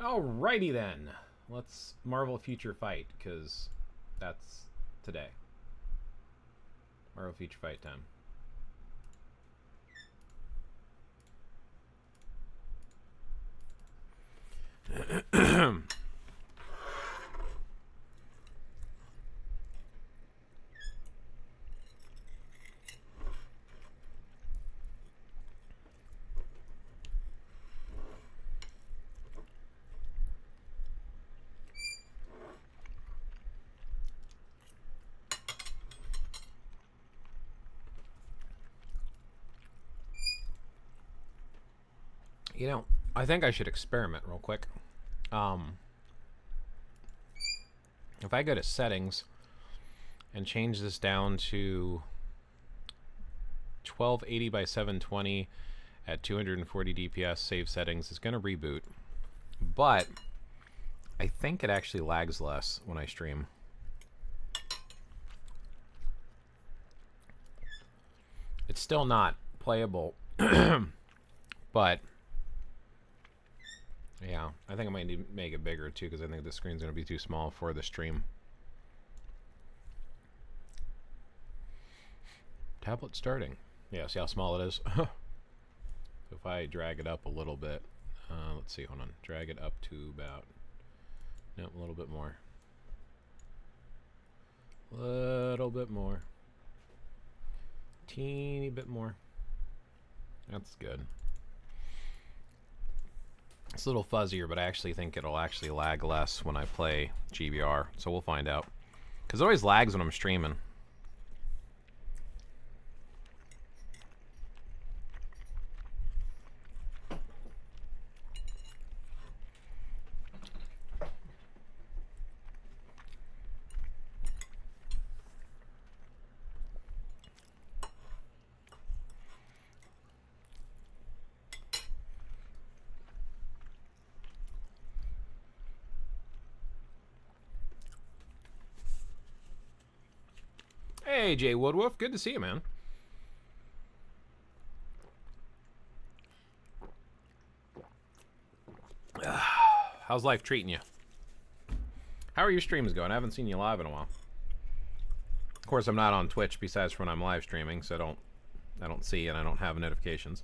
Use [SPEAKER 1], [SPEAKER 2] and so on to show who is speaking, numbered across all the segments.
[SPEAKER 1] Alrighty then. Let's Marvel Future Fight, because that's today. Marvel Future Fight time. You know, I think I should experiment real quick. If I go to settings and change this down to 1280 by 720 at 240 DPS, save settings, it's going to reboot. But I think it actually lags less when I stream. It's still not playable, but yeah, I think I might need to make it bigger too, because I think the screen's going to be too small for the stream. Tablet starting. Yeah, see how small it is? So if I drag it up a little bit, let's see, hold on. Drag it up to about, no, a little bit more. Little bit more. Teeny bit more. That's good. It's a little fuzzier, but I actually think it'll actually lag less when I play GBR. So we'll find out. Because it always lags when I'm streaming. Hey, Jay Woodwolf. Good to see you, man. How's life treating you? How are your streams going? I haven't seen you live in a while. Of course, I'm not on Twitch besides when I'm live streaming, so I don't see and I don't have notifications.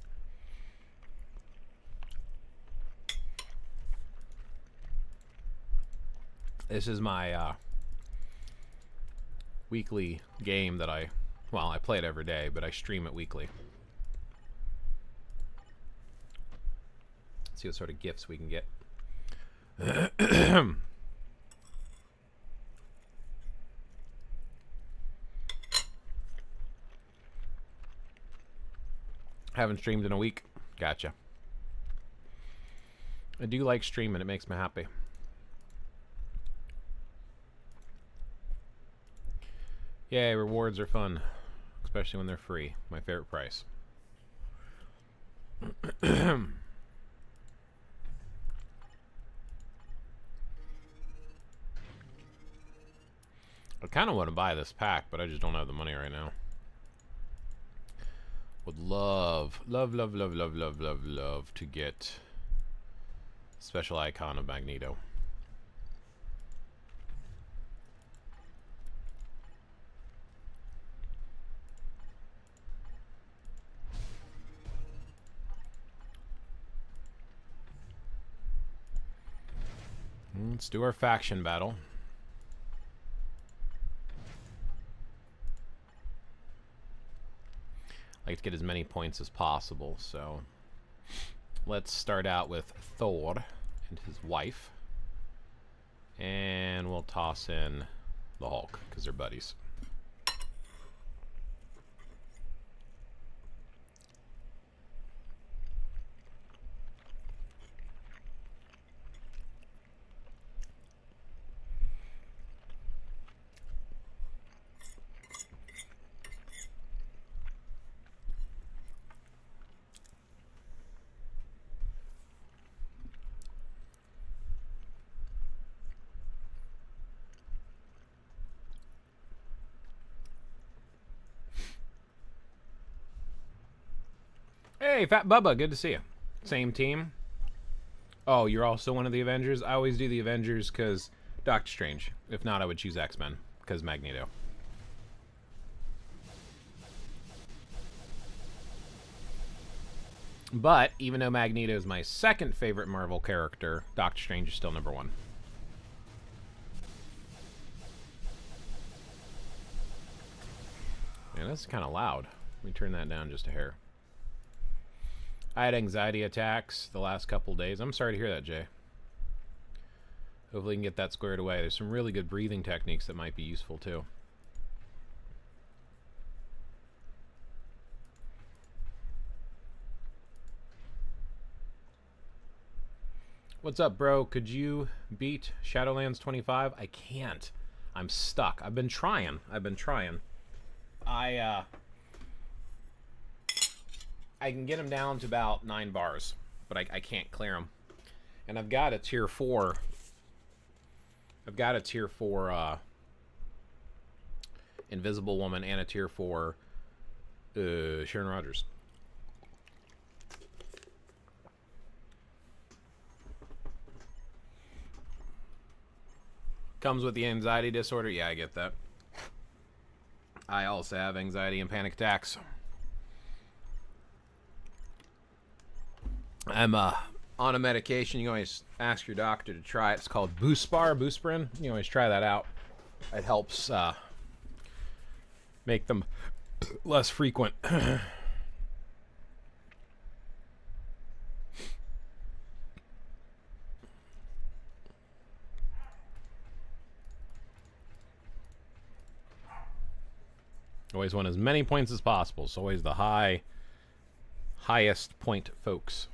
[SPEAKER 1] This is my weekly game that I play it every day, but I stream it weekly. Let's see what sort of gifts we can get. Haven't streamed in a week. Gotcha. I do like streaming. It makes me happy. Yay, rewards are fun. Especially when they're free. My favorite price. I kind of want to buy this pack, but I just don't have the money right now. Would love to get special icon of Magneto. Let's do our faction battle. I like to get as many points as possible, so let's start out with Thor and his wife. And we'll toss in the Hulk, because they're buddies. Hey, Fat Bubba, good to see you. Same team. Oh, you're also one of the Avengers? I always do the Avengers because Doctor Strange. If not, I would choose X-Men because Magneto. But even though Magneto is my second favorite Marvel character, Doctor Strange is still number one. Man, that's kind of loud. Let me turn that down just a hair. I had anxiety attacks the last couple days. I'm sorry to hear that, Jay. Hopefully you can get that squared away. There's some really good breathing techniques that might be useful too. What's up, bro? Could you beat Shadowlands 25? I can't. I'm stuck. I've been trying. I can get them down to about 9 bars, but I can't clear them. And I've got a tier 4. I've got a tier 4 Invisible Woman and a tier 4 Sharon Rogers. Comes with the anxiety disorder. Yeah, I get that. I also have anxiety and panic attacks. I'm on a medication. You can always ask your doctor to try it. It's called Busprin. You can always try that out. It helps make them less frequent. Always want as many points as possible. It's always the highest point folks.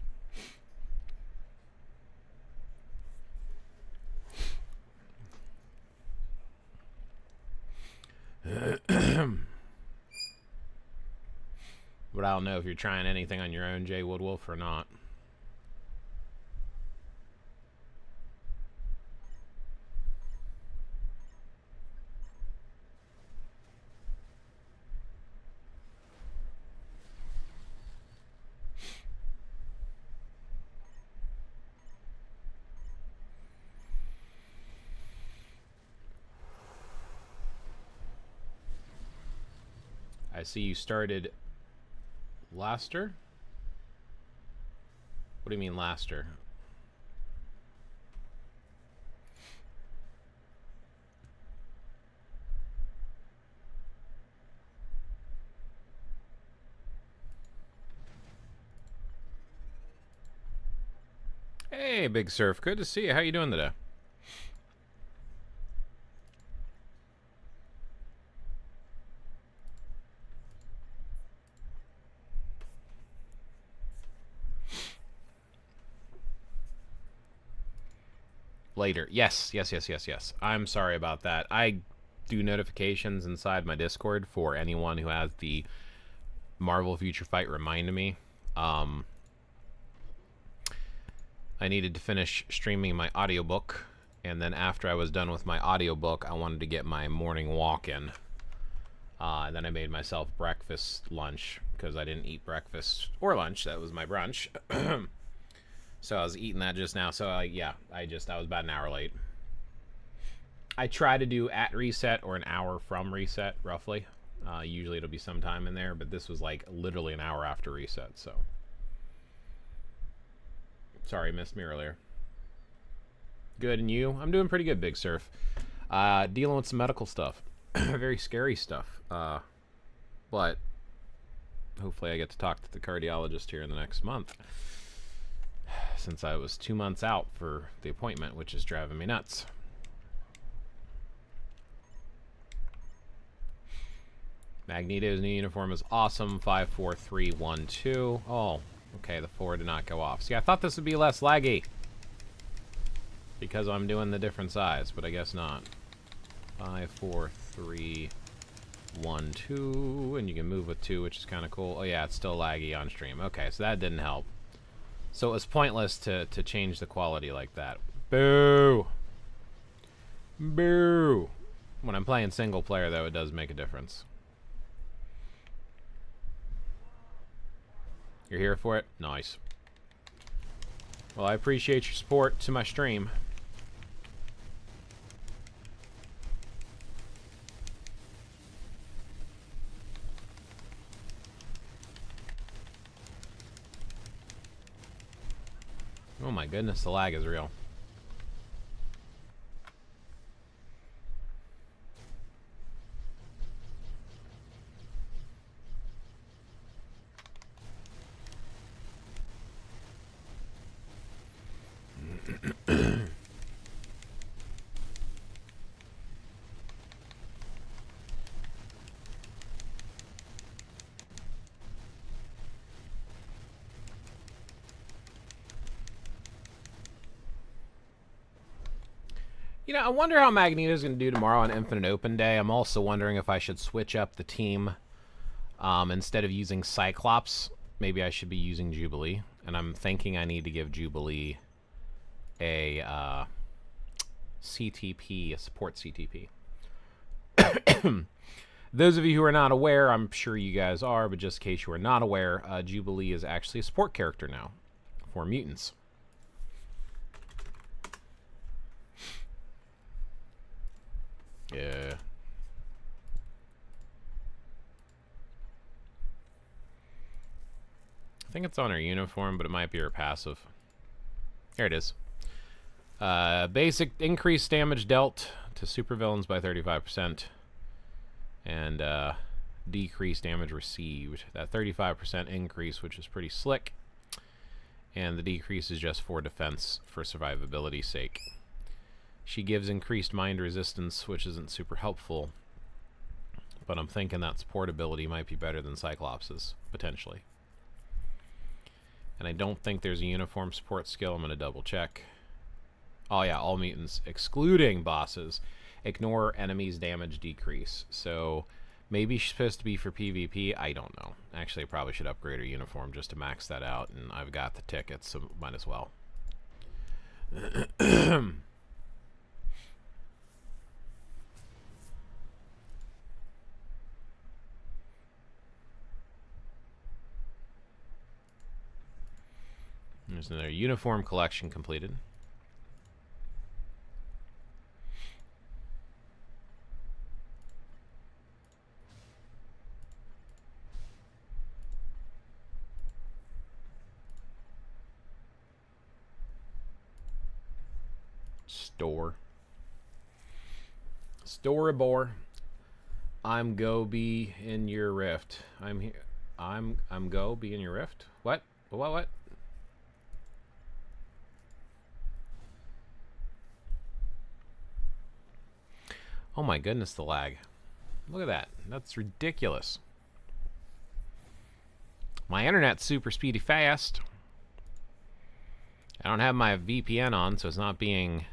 [SPEAKER 1] But I don't know if you're trying anything on your own, Jay Woodwolf, or not. I see you started Laster? What do you mean Laster? Hey, Big Surf. Good to see you. How you doing today? Later. Yes. I'm sorry about that. I do notifications inside my Discord for anyone who has the Marvel Future Fight remind me. I needed to finish streaming my audiobook, and then after I was done with my audiobook, I wanted to get my morning walk in. And then I made myself breakfast lunch because I didn't eat breakfast or lunch. That was my brunch. So I was eating that just now. So I was about an hour late. I try to do at reset or an hour from reset, roughly. Usually it'll be sometime in there, but this was like literally an hour after reset. So sorry, missed me earlier. Good, and you? I'm doing pretty good, Big Surf. Dealing with some medical stuff, very scary stuff. But hopefully I get to talk to the cardiologist here in the next month, since I was 2 months out for the appointment, which is driving me nuts. Magneto's new uniform is awesome. 54312. Oh, okay, the 4 did not go off. See, I thought this would be less laggy because I'm doing the different size, but I guess not. 54312, and you can move with 2, which is kind of cool. Oh yeah, it's still laggy on stream. Okay, so that didn't help. So it was pointless to change the quality like that. Boo! Boo! When I'm playing single player, though, it does make a difference. You're here for it? Nice. Well, I appreciate your support to my stream. Oh my goodness, the lag is real. You know, I wonder how Magneto's going to do tomorrow on Infinite Open Day. I'm also wondering if I should switch up the team. Instead of using Cyclops, maybe I should be using Jubilee. And I'm thinking I need to give Jubilee a CTP, a support CTP. Those of you who are not aware, I'm sure you guys are, but just in case you are not aware, Jubilee is actually a support character now for mutants. Yeah. I think it's on her uniform, but it might be her passive. Here it is. Basic increased damage dealt to supervillains by 35%. And decreased damage received. That 35% increase, which is pretty slick. And the decrease is just for defense for survivability's sake. She gives increased mind resistance, which isn't super helpful. But I'm thinking that support ability might be better than Cyclops's, potentially. And I don't think there's a uniform support skill. I'm going to double check. Oh yeah, all mutants, excluding bosses, ignore enemies' damage decrease. So maybe she's supposed to be for PvP. I don't know. Actually, I probably should upgrade her uniform just to max that out. And I've got the tickets, so might as well. There's another uniform collection completed. Storybore. I'm go be in your rift. I'm here. I'm go be in your rift. What? What? Oh my goodness, the lag. Look at that. That's ridiculous. My internet's super speedy fast. I don't have my VPN on, so it's not being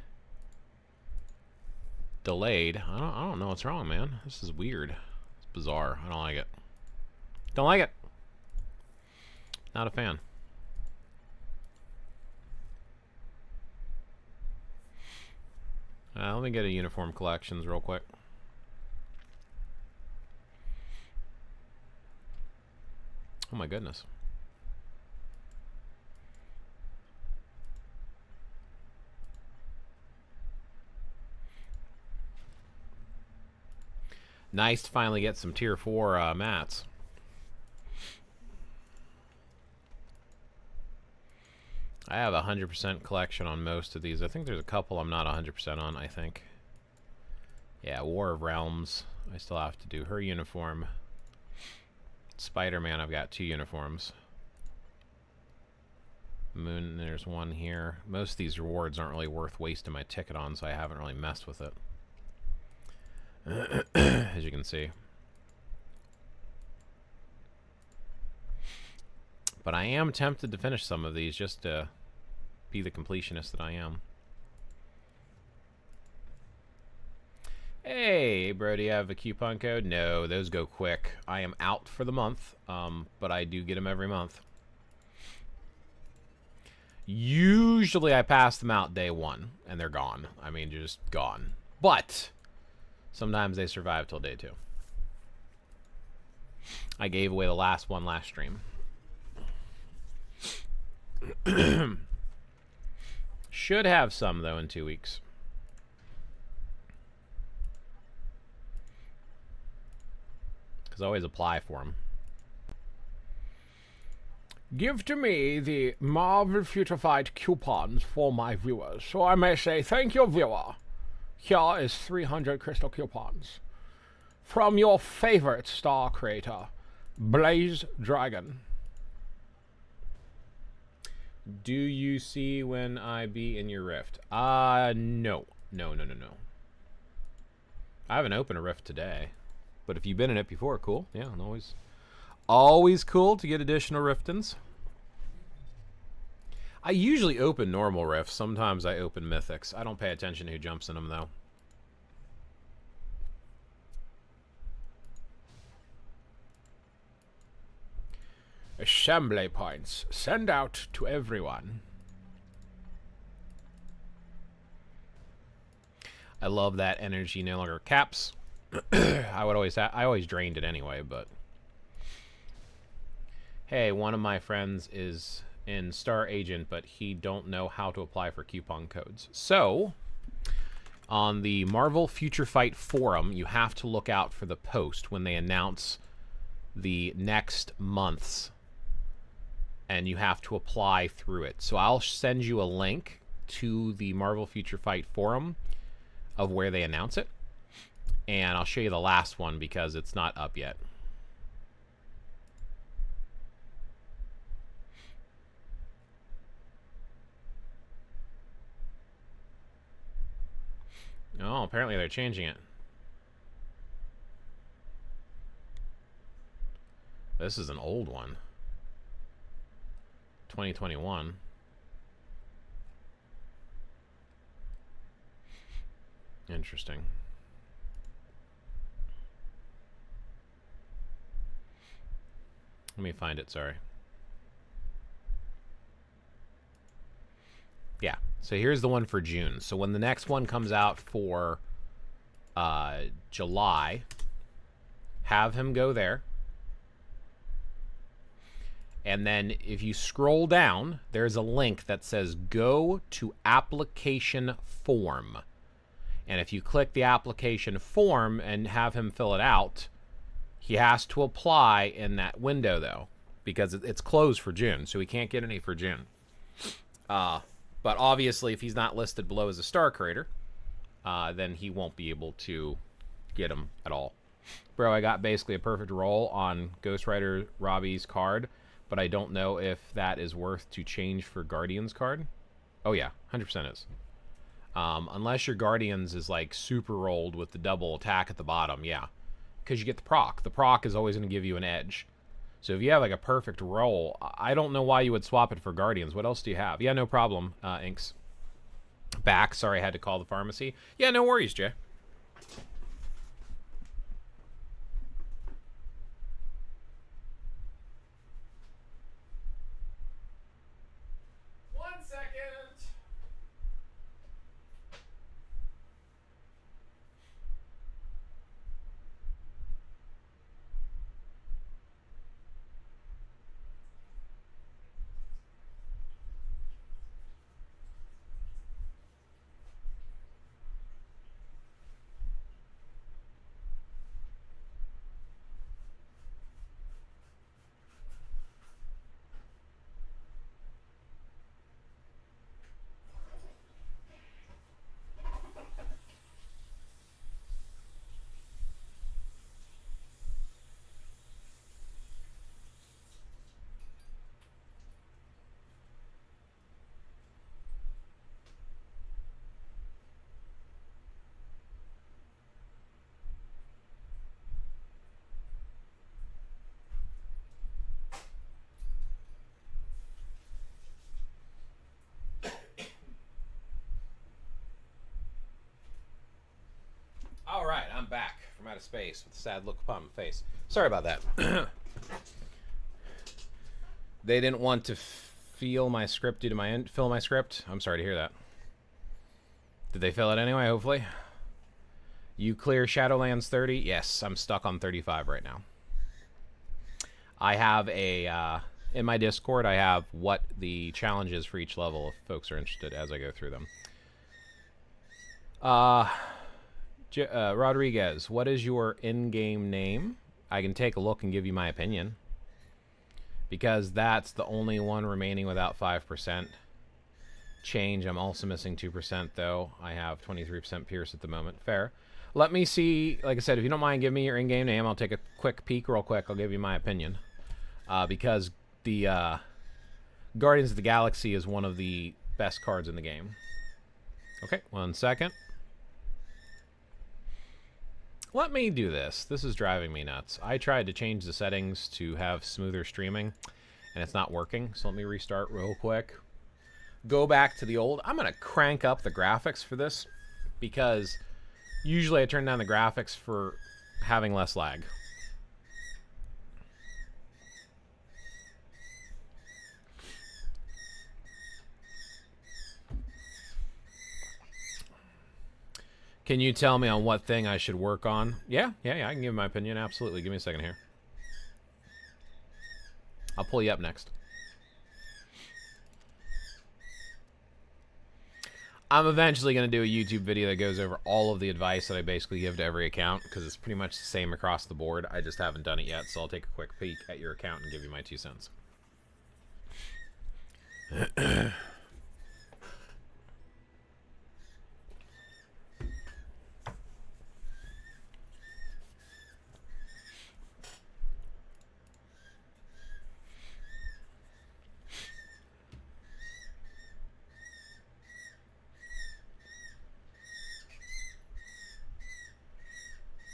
[SPEAKER 1] delayed. I don't know what's wrong, man. This is weird. It's bizarre. I don't like it. Don't like it. Not a fan. Let me get a uniform collections real quick. Oh my goodness. Nice to finally get some tier 4 mats. I have a 100% collection on most of these. I think there's a couple I'm not 100% on, I think. Yeah, War of Realms. I still have to do her uniform. Spider-Man, I've got 2 uniforms. Moon, there's one here. Most of these rewards aren't really worth wasting my ticket on, so I haven't really messed with it. As you can see. But I am tempted to finish some of these just to be the completionist that I am. Hey, bro, do you have a coupon code? No, those go quick. I am out for the month, but I do get them every month. Usually I pass them out day 1, and they're gone. I mean, just gone. But sometimes they survive till day 2. I gave away the last one last stream. Should have some, though, in 2 weeks. Because I always apply for them. Give to me the Marvel Future Fight coupons for my viewers, so I may say, thank you, viewer. Here is 300 crystal coupons. From your favorite star creator, Blaze Dragon. Do you see when I be in your rift? No. No. I haven't opened a rift today. But if you've been in it before, cool. Yeah, always cool to get additional riftings. I usually open normal rifts. Sometimes I open mythics. I don't pay attention to who jumps in them, though. Assembly points. Send out to everyone. I love that energy no longer caps. I always drained it anyway, but hey, one of my friends is in Star Agent, but he don't know how to apply for coupon codes. So, on the Marvel Future Fight forum, you have to look out for the post when they announce the next month's, and you have to apply through it. So I'll send you a link to the Marvel Future Fight forum of where they announce it. And I'll show you the last one because it's not up yet. Oh, apparently they're changing it. This is an old one. 2021. Interesting. Let me find it, sorry. Yeah, so here's the one for June. So when the next one comes out for July, have him go there. And then if you scroll down, there's a link that says go to application form. And if you click the application form and have him fill it out, he has to apply in that window, though, because it's closed for June, so he can't get any for June. But obviously, if he's not listed below as a star creator, then he won't be able to get him at all. Bro, I got basically a perfect roll on Ghost Rider Robbie's card, but I don't know if that is worth to change for Guardian's card. Oh, yeah, 100% is. Unless your Guardians is, like, super rolled with the double attack at the bottom, yeah. Because you get the proc. The proc is always going to give you an edge. So if you have like a perfect roll, I don't know why you would swap it for Guardians. What else do you have? Yeah, no problem, Inks. Back. Sorry, I had to call the pharmacy. Yeah, no worries, Jay. All right, I'm back from outer space with a sad look upon my face. Sorry about that. They didn't want to feel my script due to my fill my script. I'm sorry to hear that. Did they fill it anyway, hopefully? You clear Shadowlands 30? Yes, I'm stuck on 35 right now. I have a In my Discord, I have what the challenge is for each level if folks are interested as I go through them. Rodriguez, what is your in-game name? I can take a look and give you my opinion. Because that's the only one remaining without 5% change. I'm also missing 2%, though. I have 23% Pierce at the moment. Fair. Let me see. Like I said, if you don't mind giving me your in-game name, I'll take a quick peek real quick. I'll give you my opinion. Because the Guardians of the Galaxy is one of the best cards in the game. Okay, 1 second. Let me do this. This is driving me nuts. I tried to change the settings to have smoother streaming, and it's not working. So let me restart real quick. Go back to the old. I'm going to crank up the graphics for this, because usually I turn down the graphics for having less lag. Can you tell me on what thing I should work on? Yeah, I can give my opinion. Absolutely. Give me a second here. I'll pull you up next. I'm eventually going to do a YouTube video that goes over all of the advice that I basically give to every account, because it's pretty much the same across the board. I just haven't done it yet, so I'll take a quick peek at your account and give you my 2 cents.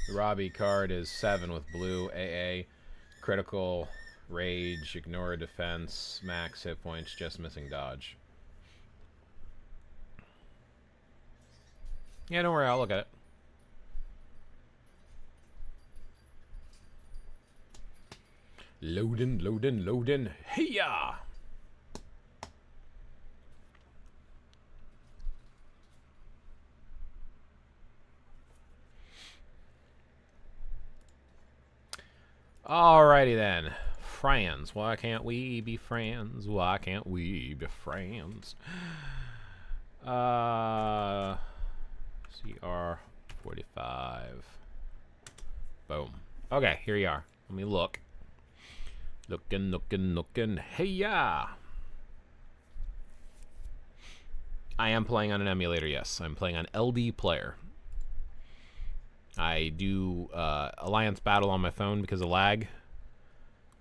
[SPEAKER 1] The Robbie card is 7 with blue, AA, critical, rage, ignore defense, max hit points, just missing dodge. Yeah, don't worry, I'll look at it. Loading, loading, loading. Hey-ya! Alrighty then. Friends. Why can't we be friends? Why can't we be friends? CR45. Boom. Okay, here you are. Let me look. Looking. Hey-ya! I am playing on an emulator, yes. I'm playing on LD Player. I do Alliance Battle on my phone because of lag,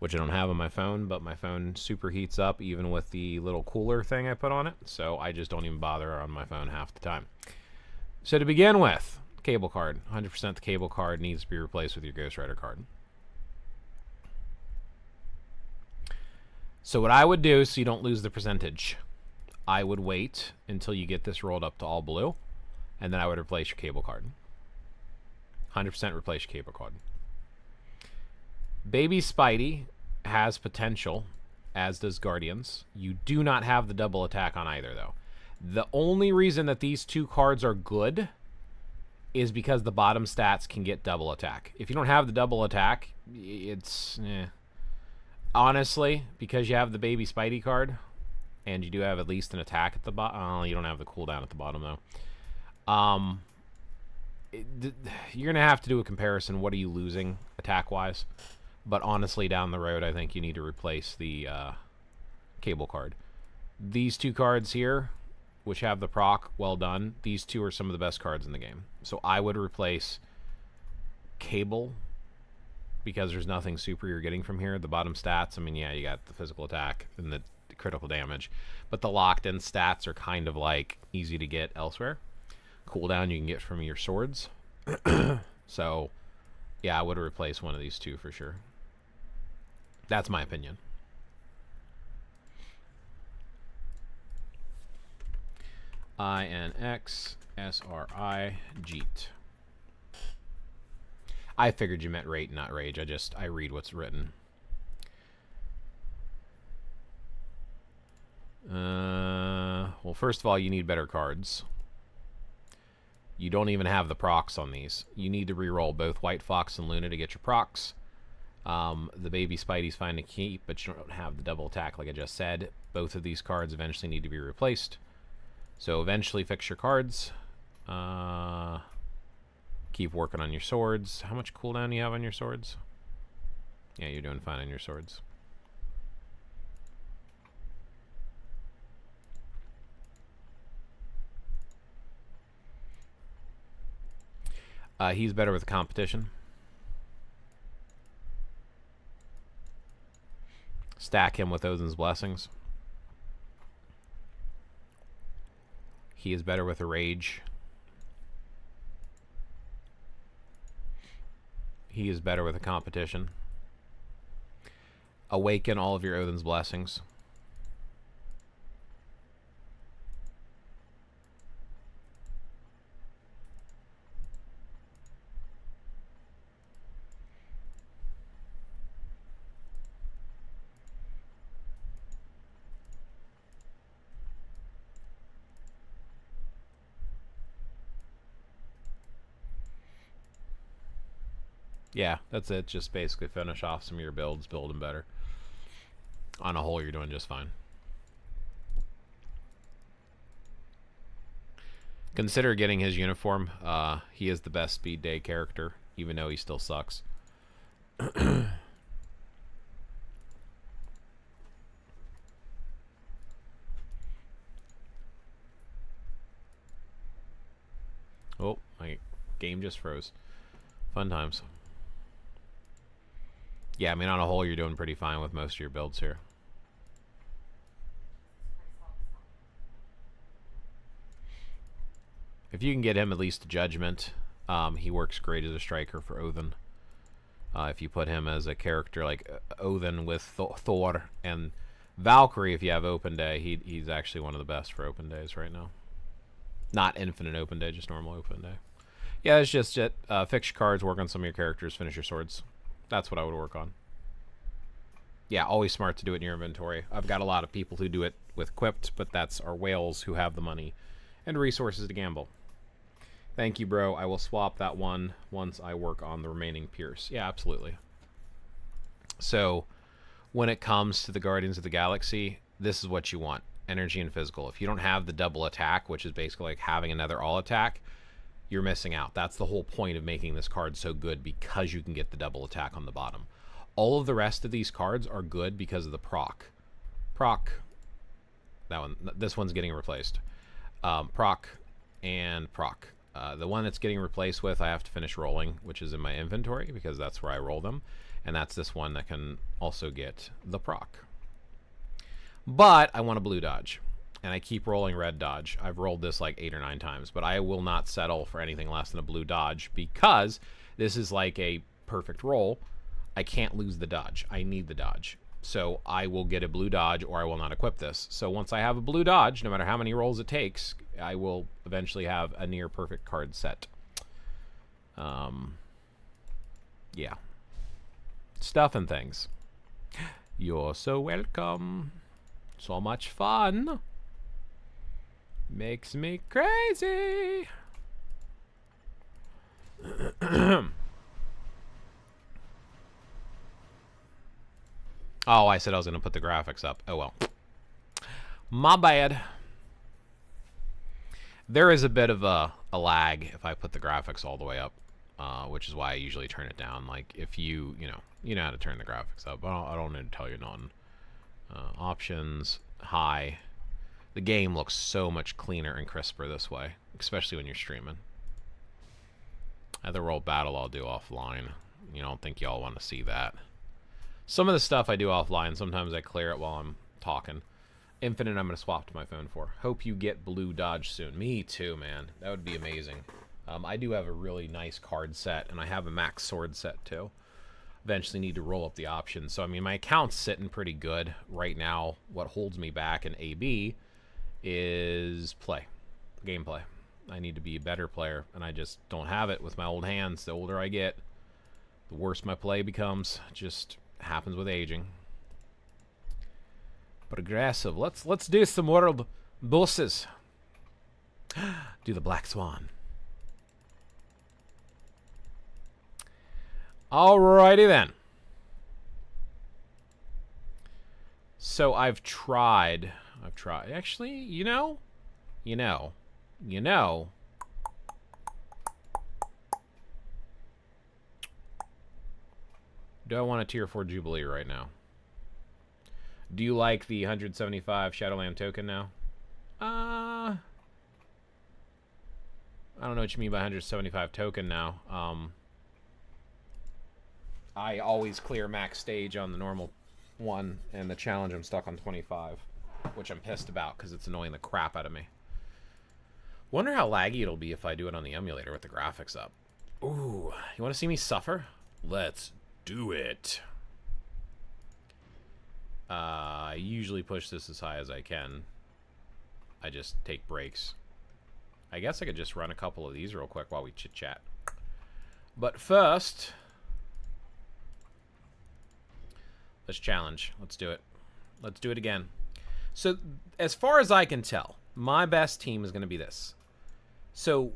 [SPEAKER 1] which I don't have on my phone, but my phone superheats up even with the little cooler thing I put on it, so I just don't even bother on my phone half the time. So to begin with, cable card. 100% the cable card needs to be replaced with your Ghost Rider card. So what I would do, so you don't lose the percentage, I would wait until you get this rolled up to all blue, and then I would replace your cable card. 100% replace your cable card. Baby Spidey has potential, as does Guardians. You do not have the double attack on either, though. The only reason that these two cards are good is because the bottom stats can get double attack. If you don't have the double attack, it's... Honestly, because you have the Baby Spidey card, and you do have at least an attack at the bottom... Oh, you don't have the cooldown at the bottom, though. You're going to have to do a comparison. What are you losing attack-wise? But honestly, down the road, I think you need to replace the cable card. These two cards here, which have the proc, well done. These two are some of the best cards in the game. So I would replace cable, because there's nothing super you're getting from here. The bottom stats, I mean, yeah, you got the physical attack and the critical damage. But the locked-in stats are kind of like easy to get elsewhere. Cooldown you can get from your swords. So, yeah, I would replace one of these two for sure. That's my opinion. INX SRI Jeet. I figured you meant rate, not rage. I read what's written. Well, first of all, you need better cards. You don't even have the procs on these. You need to reroll both White Fox and Luna to get your procs. The baby Spidey's fine to keep, but you don't have the double attack like I just said. Both of these cards eventually need to be replaced. So eventually fix your cards. Keep working on your swords. How much cooldown do you have on your swords? Yeah, you're doing fine on your swords. He's better with competition. Stack him with Odin's blessings. He is better with a rage. He is better with a competition. Awaken all of your Odin's blessings. Yeah, that's it. Just basically finish off some of your builds, build them better. On a whole, you're doing just fine. Consider getting his uniform. He is the best speed day character, even though he still sucks. Oh, my game just froze. Fun times. Yeah, I mean, on a whole, you're doing pretty fine with most of your builds here. If you can get him at least a judgment, he works great as a striker for Odin. If you put him as a character like Odin with Thor and Valkyrie, if you have open day, he's actually one of the best for open days right now. Not infinite open day, just normal open day. Yeah, it's just it. Fix your cards, work on some of your characters, finish your swords. That's what I would work on. Yeah, always smart to do it in your inventory. I've got a lot of people who do it with equipped, but that's our whales who have the money and resources to gamble. Thank you, bro. I will swap that one once I work on the remaining Pierce. Yeah, absolutely. So, when it comes to the Guardians of the Galaxy, this is what you want. Energy and physical. If you don't have the double attack, which is basically like having another all attack, you're missing out. That's the whole point of making this card so good, because you can get the double attack on the bottom. All of the rest of these cards are good because of the proc. Proc. That one. This one's getting replaced. Proc and proc. The one that's getting replaced with, I have to finish rolling, which is in my inventory, because that's where I roll them. And that's this one that can also get the proc. But I want a blue dodge. And I keep rolling red dodge. I've rolled this like 8 or 9 times, but I will not settle for anything less than a blue dodge, because this is like a perfect roll. I can't lose the dodge. I need the dodge. So I will get a blue dodge, or I will not equip this. So once I have a blue dodge, no matter how many rolls it takes, I will eventually have a near perfect card set. Yeah. Stuff and things. You're so welcome. So much fun. Makes me crazy. Oh, I said I was going to put the graphics up. Oh, well. My bad. There is a bit of a lag if I put the graphics all the way up, which is why I usually turn it down. Like, if you know how to turn the graphics up. I don't need to tell you none. Options, high. The game looks so much cleaner and crisper this way, especially when you're streaming. Other World Battle I'll do offline. You don't think y'all want to see that. Some of the stuff I do offline, sometimes I clear it while I'm talking. Infinite I'm going to swap to my phone for. Hope you get blue dodge soon. Me too, man. That would be amazing. I do have a really nice card set, and I have a max sword set too. Eventually need to roll up the options. So, I mean, my account's sitting pretty good right now. What holds me back in AB is play. Gameplay. I need to be a better player, and I just don't have it with my old hands. The older I get, the worse my play becomes. Just happens with aging. Progressive. Let's do some world bosses. Do the Black Swan. Alrighty then. So I've tried. Actually, you know. Do I want a tier 4 Jubilee right now? Do you like the 175 Shadowland token now? I don't know what you mean by 175 token now. I always clear max stage on the normal one, and the challenge I'm stuck on 25, which I'm pissed about because it's annoying the crap out of me. Wonder how laggy it'll be if I do it on the emulator with the graphics up. Ooh, you want to see me suffer? Let's do it. I usually push this as high as I can. I just take breaks. I guess I could just run a couple of these real quick while we chit-chat. But first, let's challenge. Let's do it. Let's do it again. So, as far as I can tell, my best team is going to be this. So,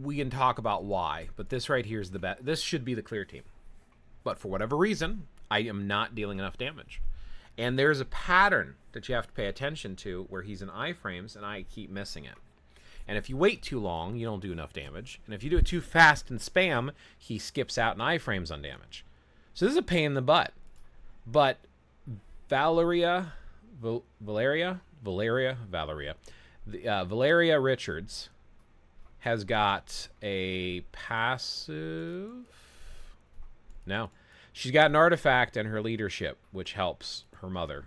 [SPEAKER 1] we can talk about why, but this right here is the best. This should be the clear team. But for whatever reason, I am not dealing enough damage. And there's a pattern that you have to pay attention to where he's in iframes, and I keep missing it. And if you wait too long, you don't do enough damage. And if you do it too fast and spam, he skips out in iframes on damage. So this is a pain in the butt. But Valeria Richards has got a passive... No. She's got an artifact and her leadership, which helps her mother.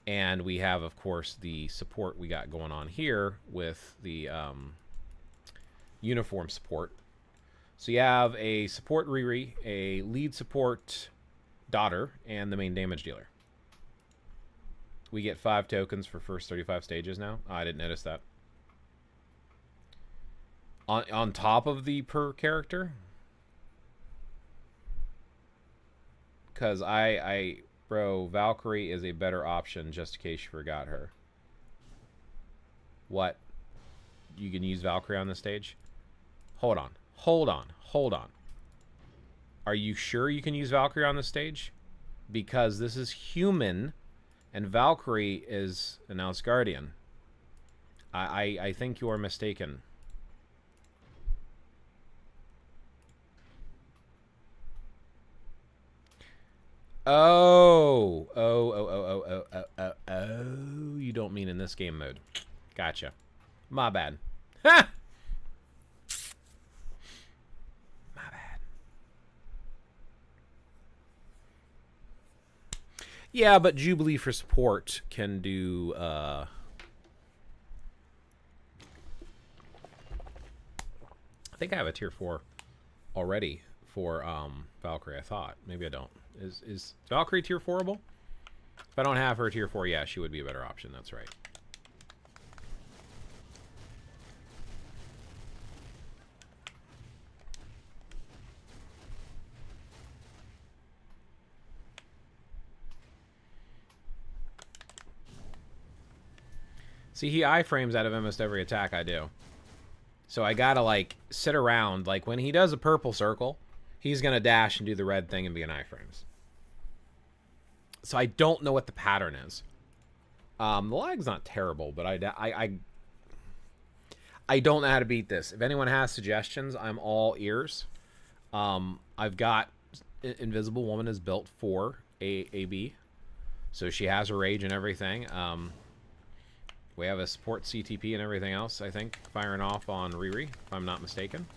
[SPEAKER 1] And we have, of course, the support we got going on here with the uniform support. So you have a support Riri, a lead support daughter, and the main damage dealer. We get 5 tokens for first 35 stages now. Oh, I didn't notice that. On top of the per character? Because bro, Valkyrie is a better option just in case you forgot her. What? You can use Valkyrie on the stage? Hold on. Are you sure you can use Valkyrie on the stage? Because this is human, and Valkyrie is an Asgardian. I think you are mistaken. Oh, you don't mean in this game mode. Gotcha. My bad. Ha! My bad. Yeah, but Jubilee for support can do, I think I have a tier 4 already for Valkyrie, I thought. Maybe I don't. Is Valkyrie tier 4-able? If I don't have her tier 4, yeah, she would be a better option. That's right. See, he iframes out of almost every attack I do. So I gotta, like, sit around. Like, when he does a purple circle, he's gonna dash and do the red thing and be in iframes. So I don't know what the pattern is. The lag's not terrible, but I don't know how to beat this. If anyone has suggestions, I'm all ears. I've got Invisible Woman is built for AB, so she has her rage and everything. We have a support CTP and everything else, I think, firing off on Riri, if I'm not mistaken.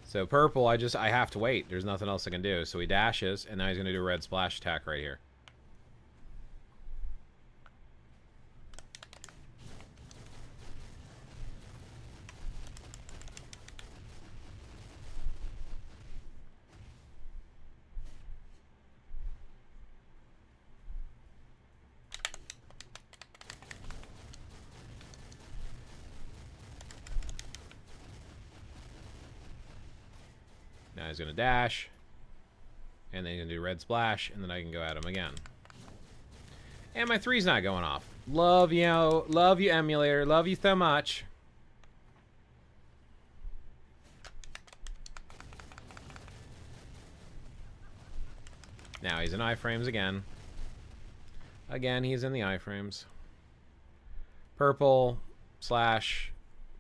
[SPEAKER 1] So purple, I have to wait. There's nothing else I can do. So he dashes, and now he's going to do a red splash attack right here. Now he's going to dash, and then he's going to do red splash, and then I can go at him again. And my 3's not going off. Love you, emulator. Love you so much. Now he's in iframes again. Again, he's in the iframes. Purple, slash,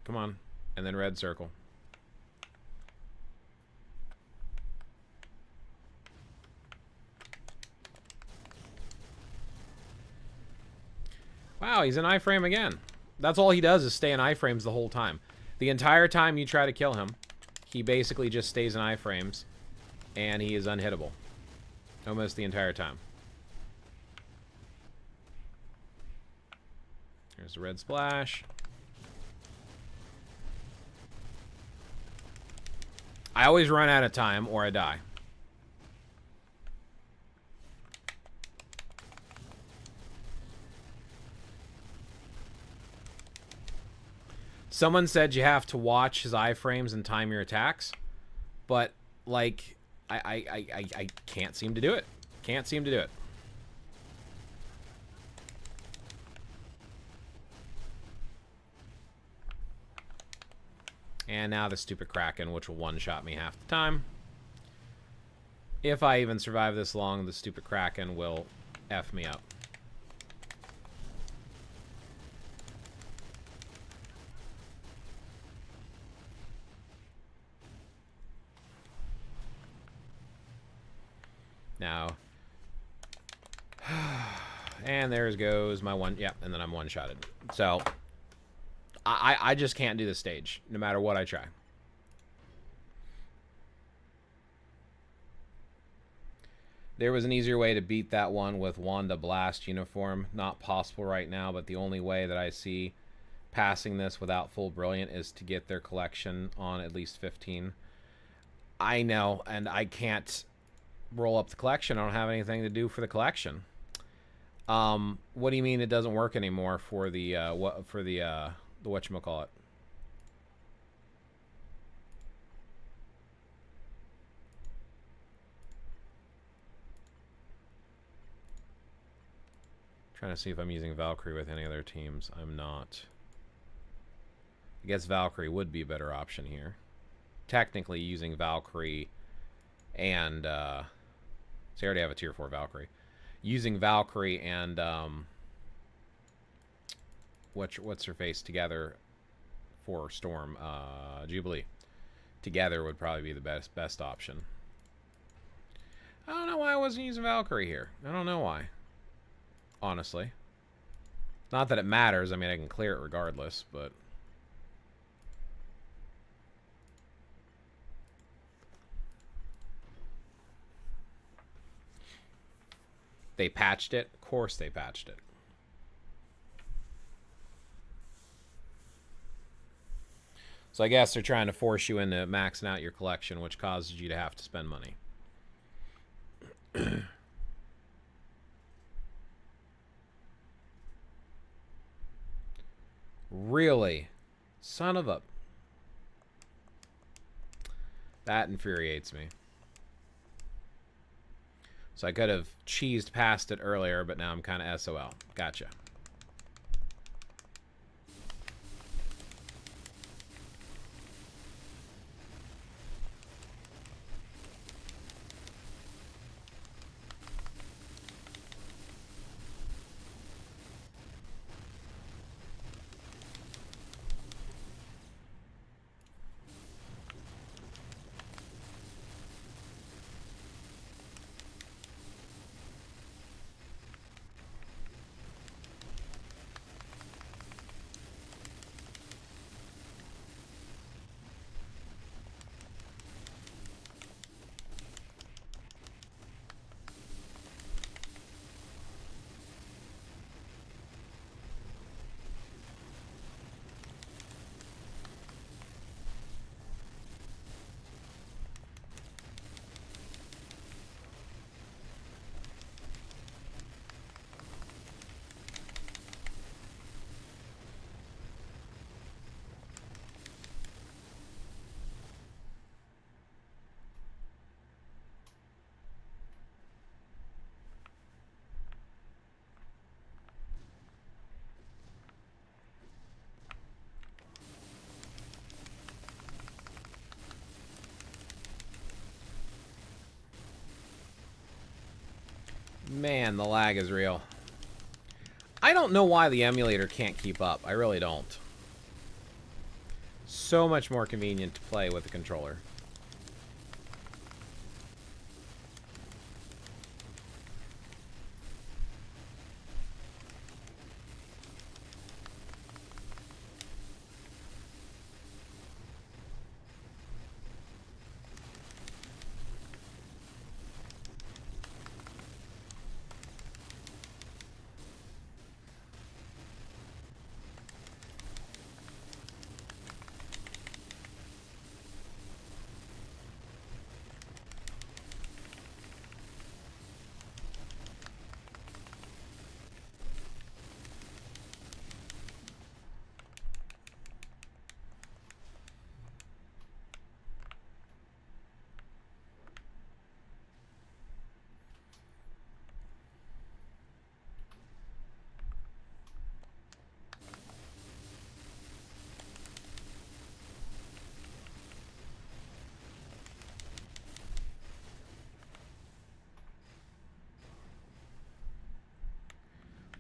[SPEAKER 1] come on, and then red circle. Wow, he's in iframe again. That's all he does is stay in iframes the whole time. The entire time you try to kill him, he basically just stays in iframes, and he is unhittable. Almost the entire time. Here's the red splash. I always run out of time or I die. Someone said you have to watch his iframes and time your attacks, but like I can't seem to do it. Can't seem to do it. And now the stupid Kraken, which will one-shot me half the time. If I even survive this long, the stupid Kraken will F me up. Now, and there goes my one, yeah, and then I'm one-shotted. So, I just can't do this stage, no matter what I try. There was an easier way to beat that one with Wanda Blast uniform. Not possible right now, but the only way that I see passing this without full Brilliant is to get their collection on at least 15. I know, and I can't roll up the collection. I don't have anything to do for the collection. What do you mean it doesn't work anymore for the whatchamacallit? Trying to see if I'm using Valkyrie with any other teams. I'm not. I guess Valkyrie would be a better option here. Technically using Valkyrie and so I already have a tier 4 Valkyrie. Using Valkyrie and what's her face together for Storm, Jubilee together would probably be the best option. I don't know why I wasn't using Valkyrie here. I don't know why. Honestly. Not that it matters. I mean, I can clear it regardless, but they patched it. Of course they patched it. So I guess they're trying to force you into maxing out your collection, which causes you to have to spend money. Really? Son of a... That infuriates me. So I could have cheesed past it earlier, but now I'm kind of SOL. Gotcha. Man, the lag is real. I don't know why the emulator can't keep up. I really don't. So much more convenient to play with the controller.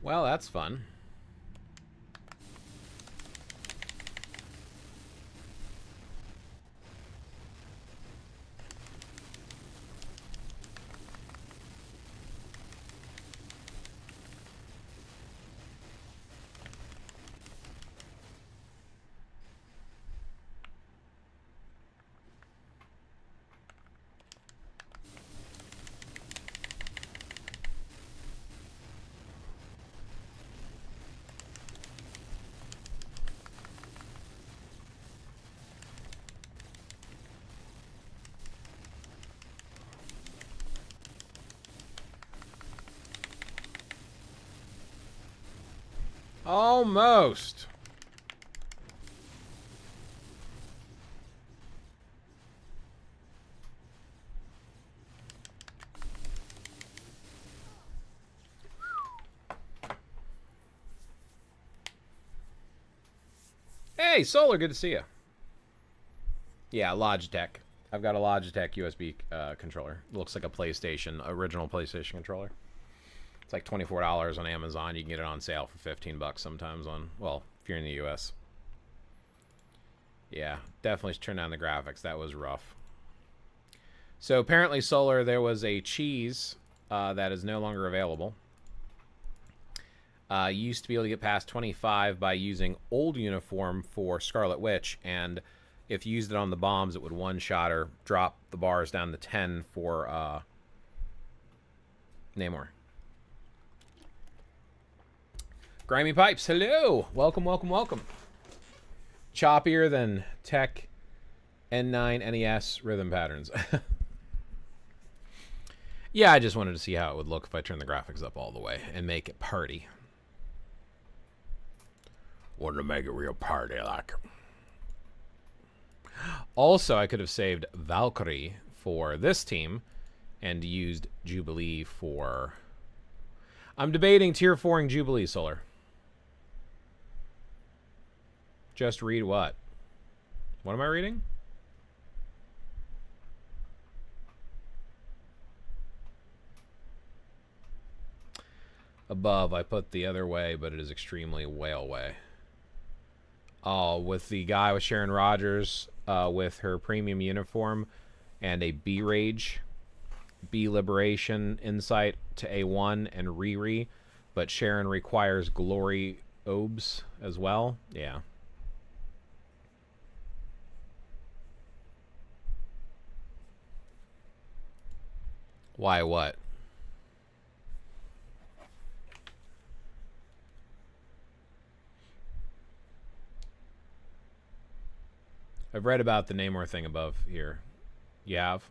[SPEAKER 1] Well, that's fun. Almost. Hey, Solar, good to see you. Yeah, Logitech. I've got a Logitech USB controller. Looks like a PlayStation, original PlayStation controller. It's like $24 on Amazon. You can get it on sale for 15 bucks sometimes on, well, if you're in the US. Yeah, definitely turn down the graphics. That was rough. So apparently, Solar, there was a cheese that is no longer available. You used to be able to get past 25 by using old uniform for Scarlet Witch, and if you used it on the bombs, it would one-shot or drop the bars down to 10 for Namor. Grimy Pipes, hello! Welcome, welcome, welcome. Choppier than Tech N9 NES rhythm patterns. Yeah, I just wanted to see how it would look if I turn the graphics up all the way and make it party. Wanted to make it real party like. Also, I could have saved Valkyrie for this team and used Jubilee for... I'm debating tier 4ing Jubilee, Solar. Just read what? What am I reading? Above, I put the other way, but it is extremely whale way. Oh, with the guy with Sharon Rogers with her premium uniform and a B-Rage, B-Liberation Insight to A1 and Riri, but Sharon requires Glory Obes as well. Yeah. Why what? I've read about the Namor thing above here. You have?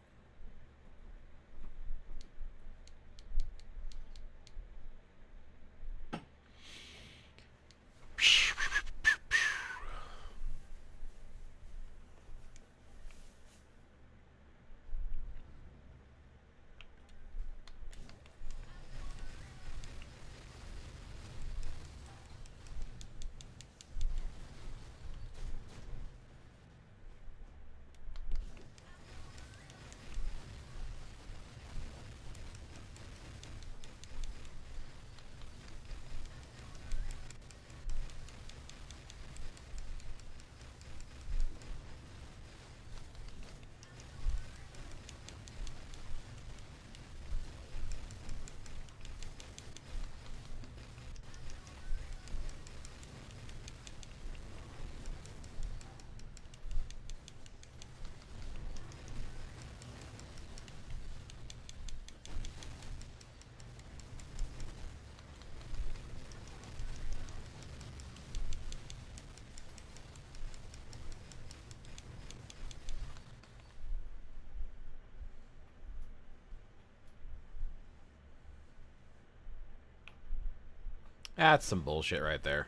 [SPEAKER 1] That's some bullshit right there.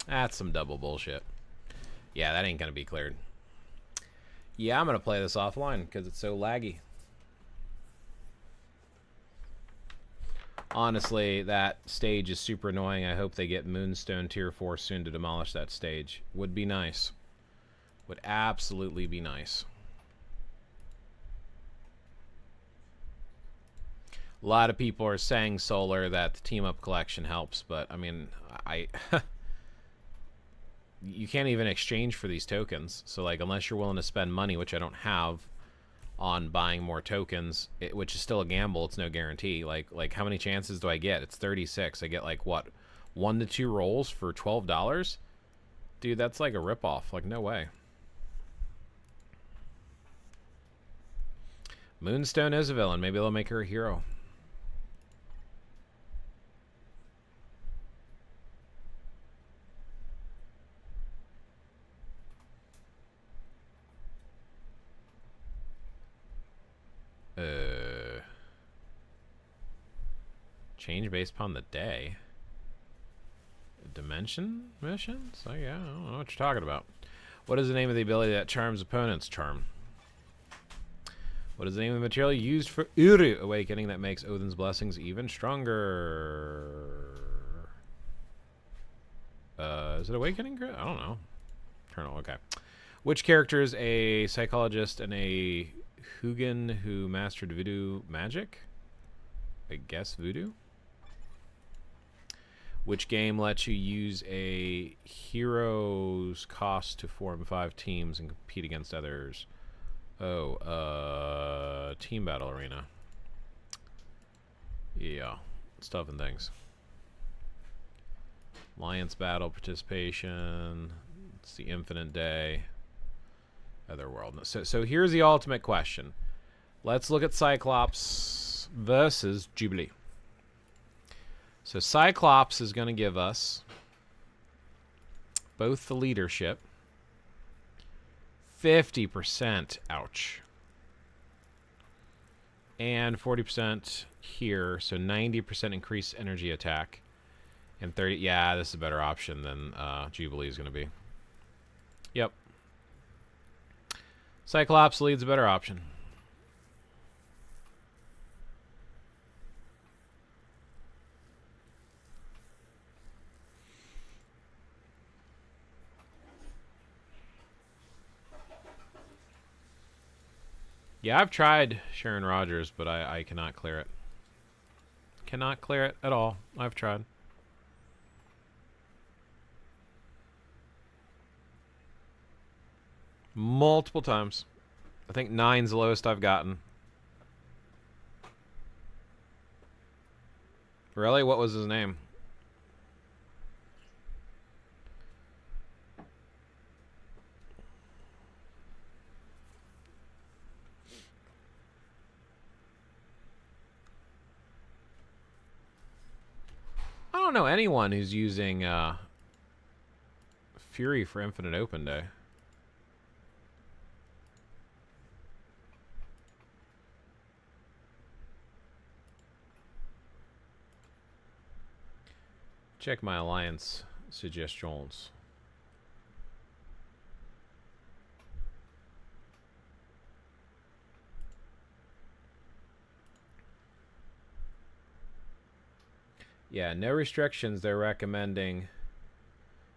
[SPEAKER 1] That's some double bullshit. Yeah, that ain't gonna be cleared. Yeah, I'm gonna play this offline because it's so laggy. Honestly, that stage is super annoying. I hope they get Moonstone Tier 4 soon to demolish that stage. Would be nice. Would absolutely be nice. A lot of people are saying, Solar, that the team-up collection helps, but, I mean, you can't even exchange for these tokens. So, like, unless you're willing to spend money, which I don't have, on buying more tokens, which is still a gamble, it's no guarantee. Like how many chances do I get? It's 36. I get, like, what, 1 to 2 rolls for $12? Dude, that's like a ripoff. Like, no way. Moonstone is a villain. Maybe they'll make her a hero. Change based upon the day. Dimension missions? Oh yeah, I don't know what you're talking about. What is the name of the ability that charms opponents? Charm. What is the name of the material used for Uru awakening that makes Odin's blessings even stronger? Is it awakening? I don't know. Colonel, okay. Which character is a psychologist and a Hugin who mastered voodoo magic? I guess voodoo? Which game lets you use a hero's cost to form 5 teams and compete against others? Oh, Team Battle Arena. Yeah, stuff and things. Alliance Battle participation. It's the Infinite Day. Otherworld. So here's the ultimate question. Let's look at Cyclops versus Jubilee. So Cyclops is going to give us both the leadership, 50%, ouch, and 40% here, so 90% increased energy attack, and 30, yeah, this is a better option than Jubilee is going to be. Yep. Cyclops leads a better option. Yeah, I've tried Sharon Rogers, but I cannot clear it. Cannot clear it at all. I've tried. Multiple times. I think 9's the lowest I've gotten. Really? What was his name? I don't know anyone who's using Fury for Infinite Open Day. Check my alliance suggestions. Yeah, no restrictions. They're recommending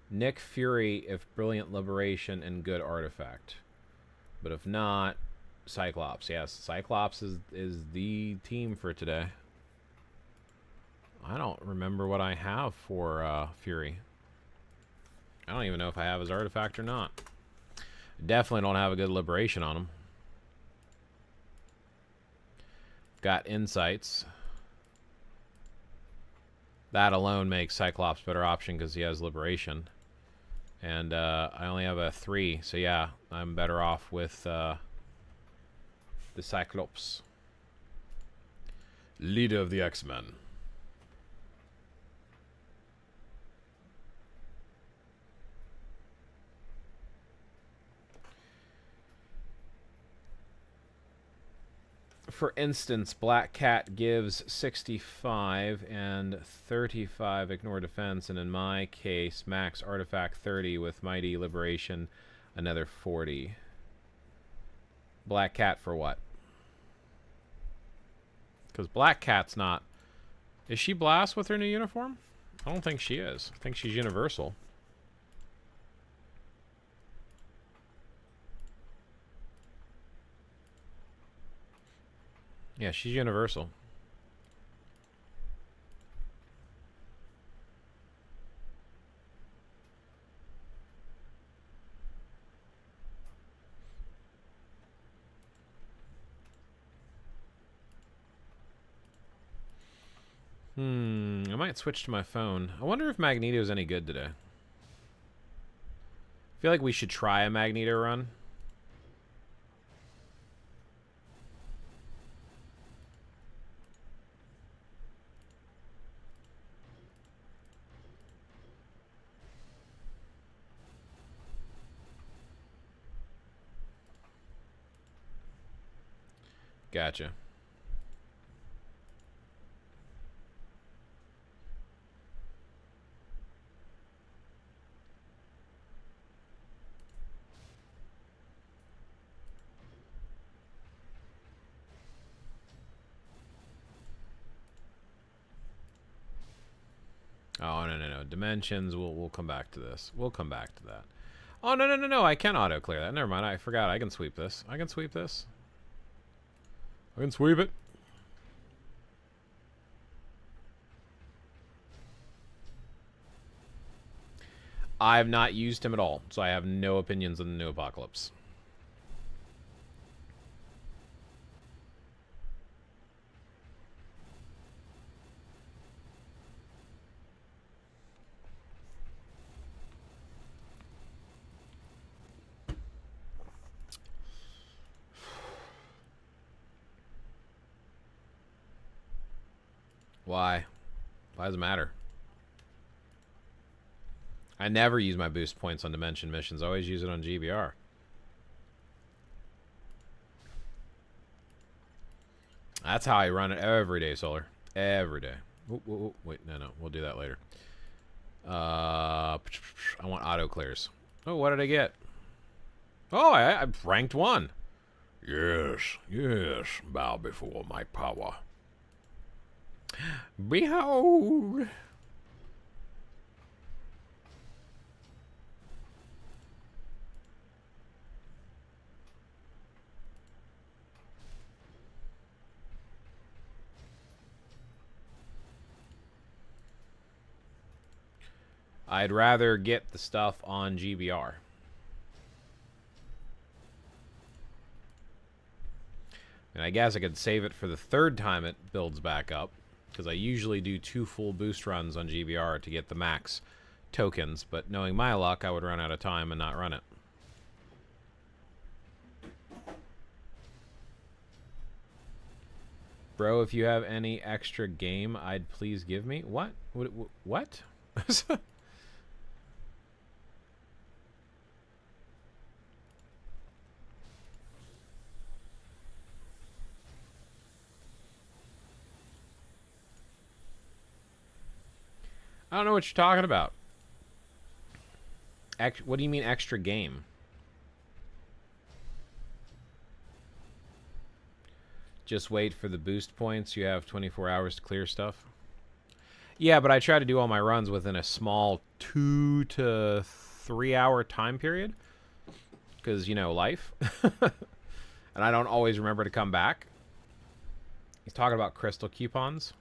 [SPEAKER 1] Nick Fury if Brilliant Liberation and Good Artifact. But if not, Cyclops. Yes, Cyclops is the team for today. I don't remember what I have for Fury. I don't even know if I have his artifact or not. Definitely don't have a good Liberation on him. Got Insights. That alone makes Cyclops a better option because he has Liberation. And I only have a 3, so yeah, I'm better off with the Cyclops. Leader of the X-Men. for instance, Black Cat gives 65 and 35 ignore defense, and in my case, max artifact 30 with Mighty Liberation, another 40. Black Cat for what? Because Black Cat's not... Is she Blast with her new uniform? I don't think she is. I think she's Universal. Yeah, she's Universal. I might switch to my phone. I wonder if Magneto's any good today. I feel like we should try a Magneto run. Gotcha. Oh, no. Dimensions, we'll come back to this. We'll come back to that. Oh, no. I can auto clear that. Never mind. I forgot. I can sweep this. I can sweep this. I can sweep it. I've not used him at all, so I have no opinions on the new Apocalypse. Why? Why does it matter? I never use my boost points on Dimension missions. I always use it on GBR. That's how I run it every day, Solar. Every day. Ooh, wait, no. We'll do that later. I want auto clears. Oh, what did I get? Oh, I ranked 1. Yes. Bow before my power. Behold! I'd rather get the stuff on GBR. And I guess I could save it for the 3rd time it builds back up, because I usually do 2 full boost runs on GBR to get the max tokens, but knowing my luck, I would run out of time and not run it. Bro, if you have any extra game, I'd please give me. What? What? I don't know what you're talking about. What do you mean extra game? Just wait for the boost points. You have 24 hours to clear stuff. Yeah, but I try to do all my runs within a small 2 to 3 hour time period. Because, you know, life. And I don't always remember to come back. He's talking about crystal coupons.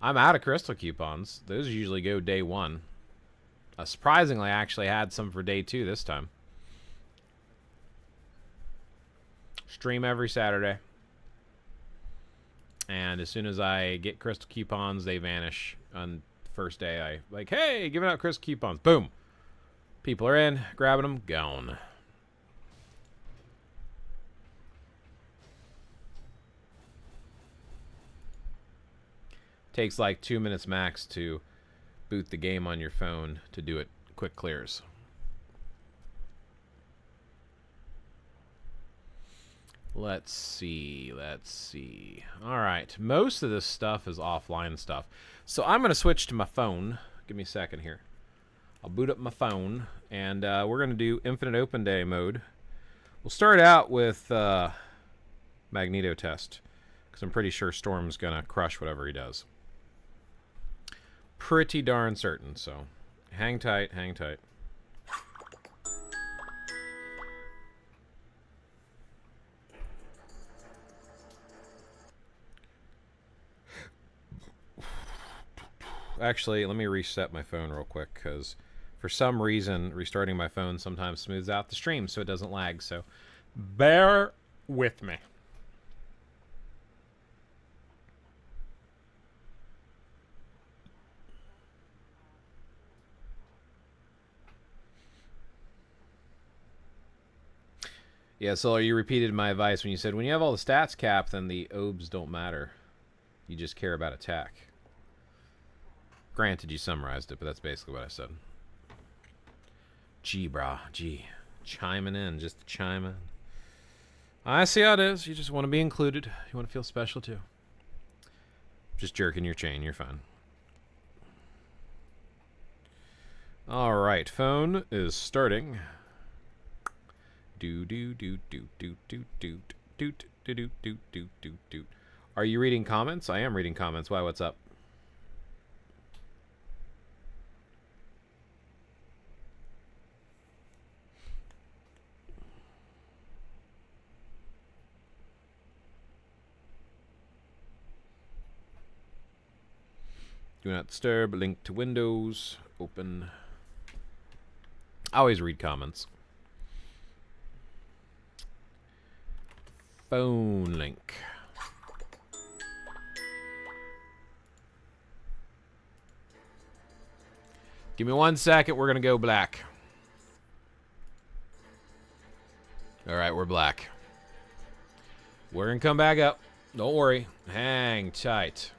[SPEAKER 1] I'm out of crystal coupons. Those usually go day 1. Surprisingly, I actually had some for day 2 this time. Stream every Saturday. And as soon as I get crystal coupons, they vanish. On the first day, I like, hey, giving out crystal coupons. Boom. People are in, grabbing them, gone. Takes like 2 minutes max to boot the game on your phone to do it quick clears. Let's see. All right. Most of this stuff is offline stuff. So I'm going to switch to my phone. Give me a second here. I'll boot up my phone, and we're going to do Infinite Open Day mode. We'll start out with Magneto test, because I'm pretty sure Storm's going to crush whatever he does. Pretty darn certain, so hang tight, hang tight. Actually, let me reset my phone real quick, because for some reason restarting my phone sometimes smooths out the stream so it doesn't lag, so bear with me. Yeah, so you repeated my advice when you said when you have all the stats capped, then the obes don't matter. You just care about attack. Granted, you summarized it, but that's basically what I said. Gee, brah, gee. Chiming in, just chiming. I see how it is. You just want to be included. You want to feel special, too. Just jerking your chain. You're fine. All right, phone is starting. Do do do do do do do do do do do do do do. Are you reading comments? I am reading comments. Why? What's up? Do not disturb. Link to Windows. Open. I always read comments. Phone link. Give me 1 second. We're going to go black. All right, we're black. We're going to come back up. Don't worry. Hang tight.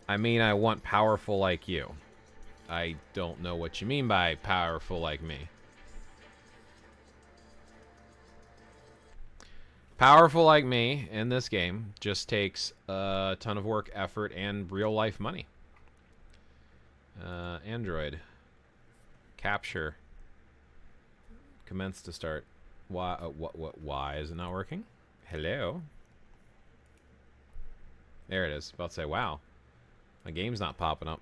[SPEAKER 1] I mean, I want powerful like you. I don't know what you mean by powerful like me. Powerful like me in this game just takes a ton of work, effort, and real life money. Android. Capture. Commence to start. Why? Why is it not working? Hello. There it is. About to say, wow. My game's not popping up.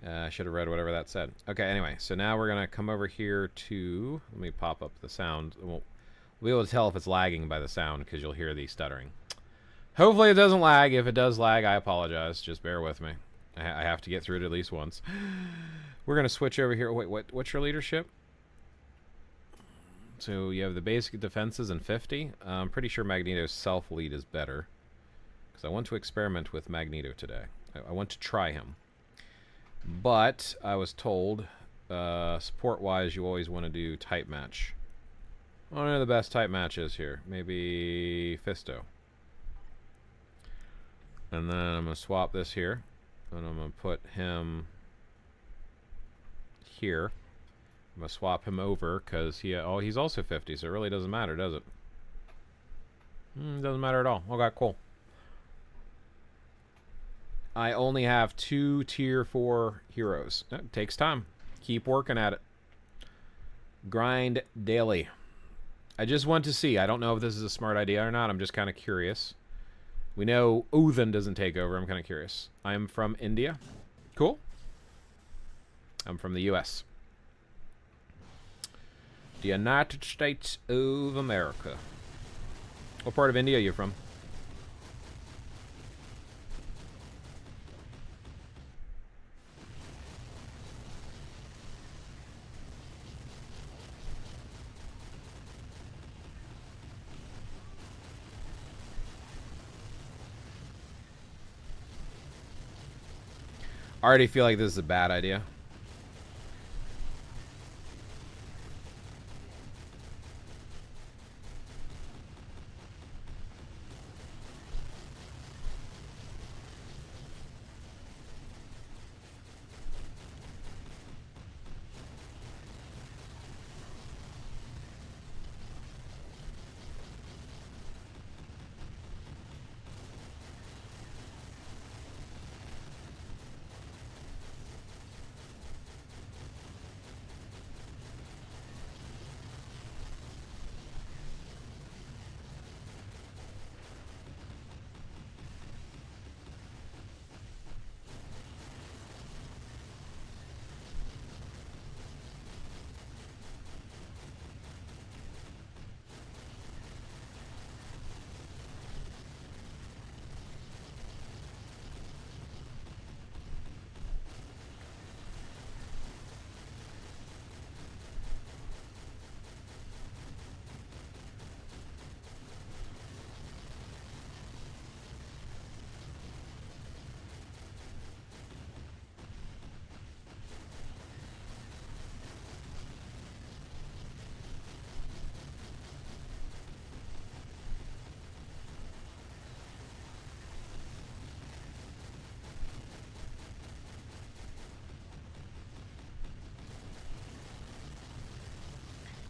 [SPEAKER 1] I should have read whatever that said. Okay, anyway, so now we're going to come over here to... Let me pop up the sound. We'll be able to tell if it's lagging by the sound, because you'll hear the stuttering. Hopefully it doesn't lag. If it does lag, I apologize. Just bear with me. I have to get through it at least once. We're going to switch over here. Wait, what's your leadership? So you have the basic defenses and 50. I'm pretty sure Magneto's self-lead is better. Because I want to experiment with Magneto today. I want to try him. But I was told, support-wise, you always want to do type match. One of the best type matches here. Maybe Fisto. And then I'm going to swap this here. And I'm going to put him here. I'm going to swap him over because he's also 50, so it really doesn't matter, does it? Doesn't matter at all. Okay, cool. I only have 2 tier 4 heroes. It takes time. Keep working at it. Grind daily. I just want to see. I don't know if this is a smart idea or not. I'm just kind of curious. We know Uthan doesn't take over. I'm kind of curious. I'm from India. Cool. I'm from the US. The United States of America. What part of India are you from? I already feel like this is a bad idea.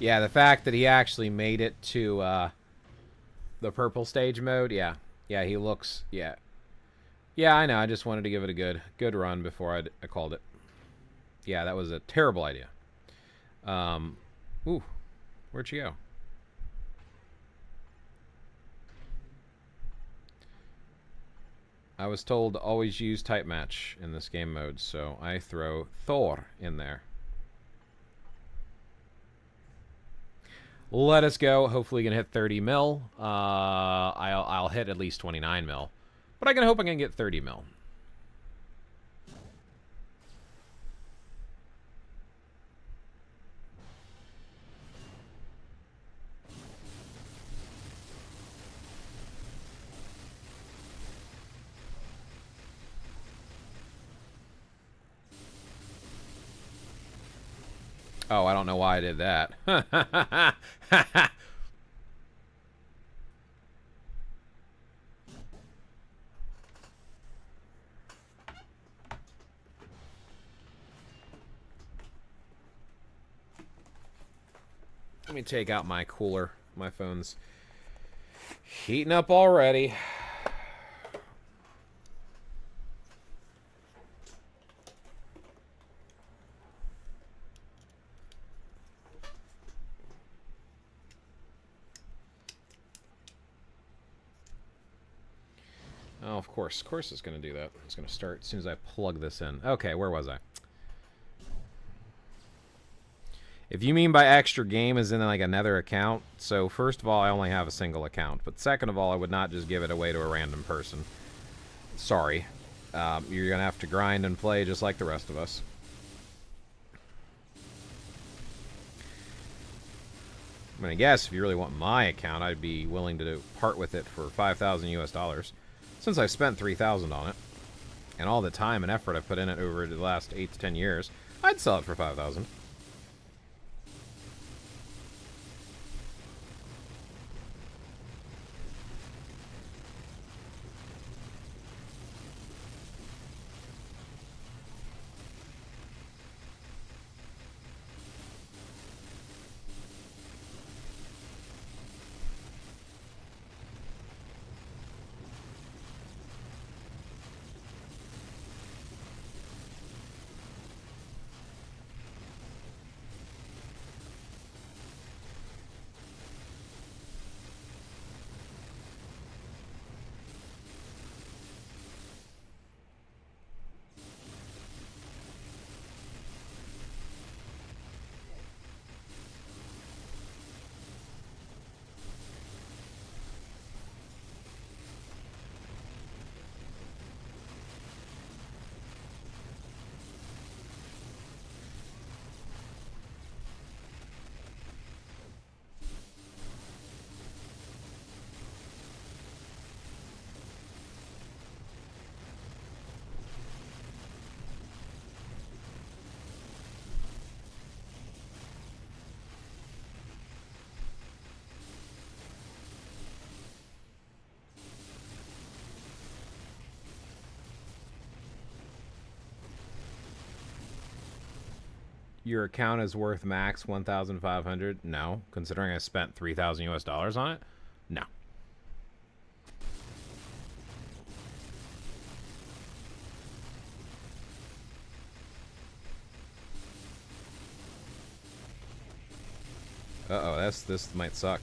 [SPEAKER 1] Yeah, the fact that he actually made it to the purple stage mode, yeah. Yeah, he looks, yeah. Yeah, I know. I just wanted to give it a good run before I called it. Yeah, that was a terrible idea. Ooh, where'd she go? I was told to always use type match in this game mode, so I throw Thor in there. Let us go. Hopefully, we can hit 30 mil. I'll hit at least 29 mil, but I can hope I can get 30 mil. Oh, I don't know why I did that. Let me take out my cooler. My phone's heating up already. Oh, of course it's going to do that. It's going to start as soon as I plug this in. Okay, where was I? If you mean by extra game as in like another account, so first of all, I only have a single account. But second of all, I would not just give it away to a random person. Sorry. You're going to have to grind and play just like the rest of us. I mean, I guess if you really want my account, I'd be willing to part with it for 5,000 US dollars. Since I've spent 3,000 on it, and all the time and effort I've put in it over the last 8 to 10 years, I'd sell it for 5,000. Your account is worth max 1,500? No. Considering I spent 3,000 US dollars on it? No. Uh-oh, this might suck.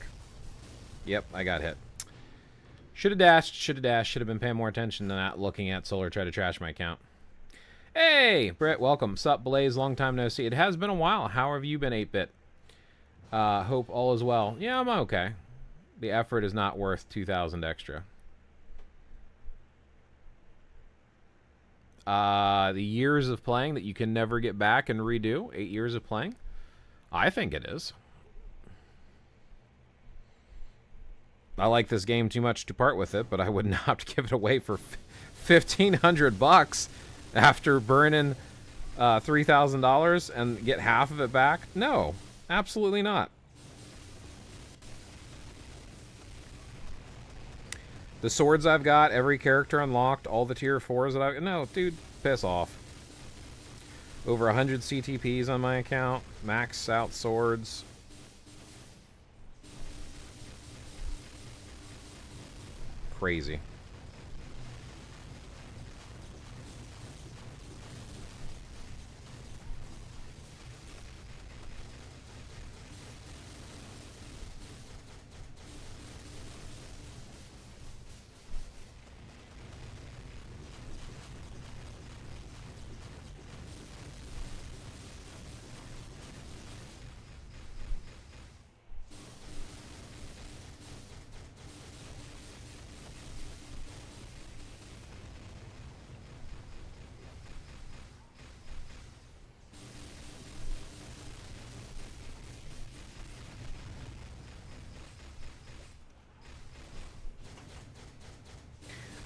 [SPEAKER 1] Yep, I got hit. Should have dashed, should have been paying more attention than not looking at Solar try to trash my account. Hey, Britt, welcome. Sup, Blaze, long time no see. It has been a while. How have you been, 8-bit? Hope all is well. Yeah, I'm okay. The effort is not worth 2,000 extra. The years of playing that you can never get back and redo. 8 years of playing. I think it is. I like this game too much to part with it, but I would not give it away for 1,500 bucks after burning $3,000 and get half of it back. No, absolutely not. The swords I've got, every character unlocked, all the tier 4s that I've... No, dude, piss off. Over 100 CTPs on my account, max out swords. crazy.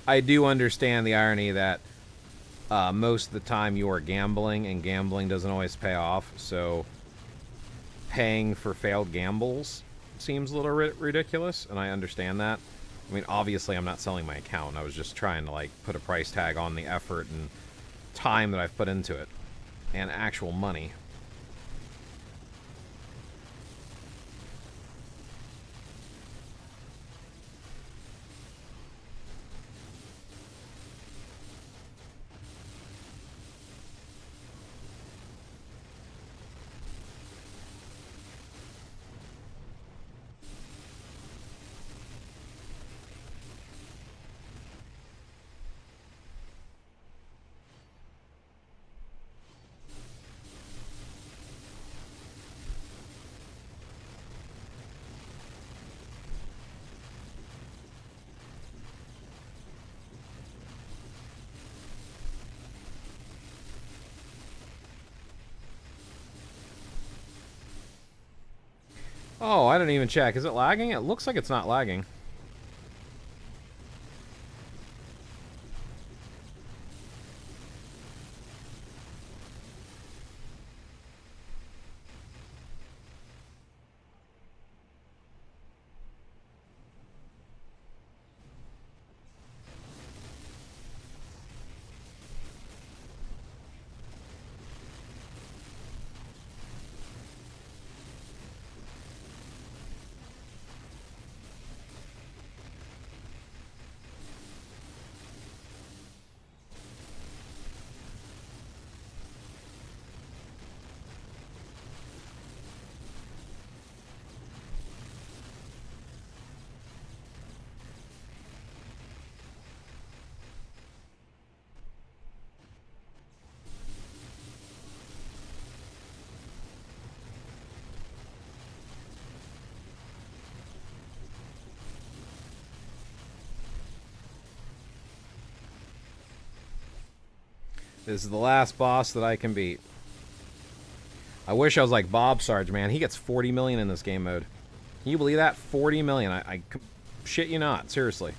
[SPEAKER 1] I do understand the irony that most of the time you are gambling, and gambling doesn't always pay off, so paying for failed gambles seems a little ridiculous, and I understand that. I mean, obviously I'm not selling my account. I was just trying to, like, put a price tag on the effort and time that I've put into it, and actual money. Oh, I didn't even check. Is it lagging? It looks like it's not lagging. This is the last boss that I can beat. I wish I was like Bob Sarge, man. He gets 40 million in this game mode. Can you believe that? 40 million. I shit you not. Seriously.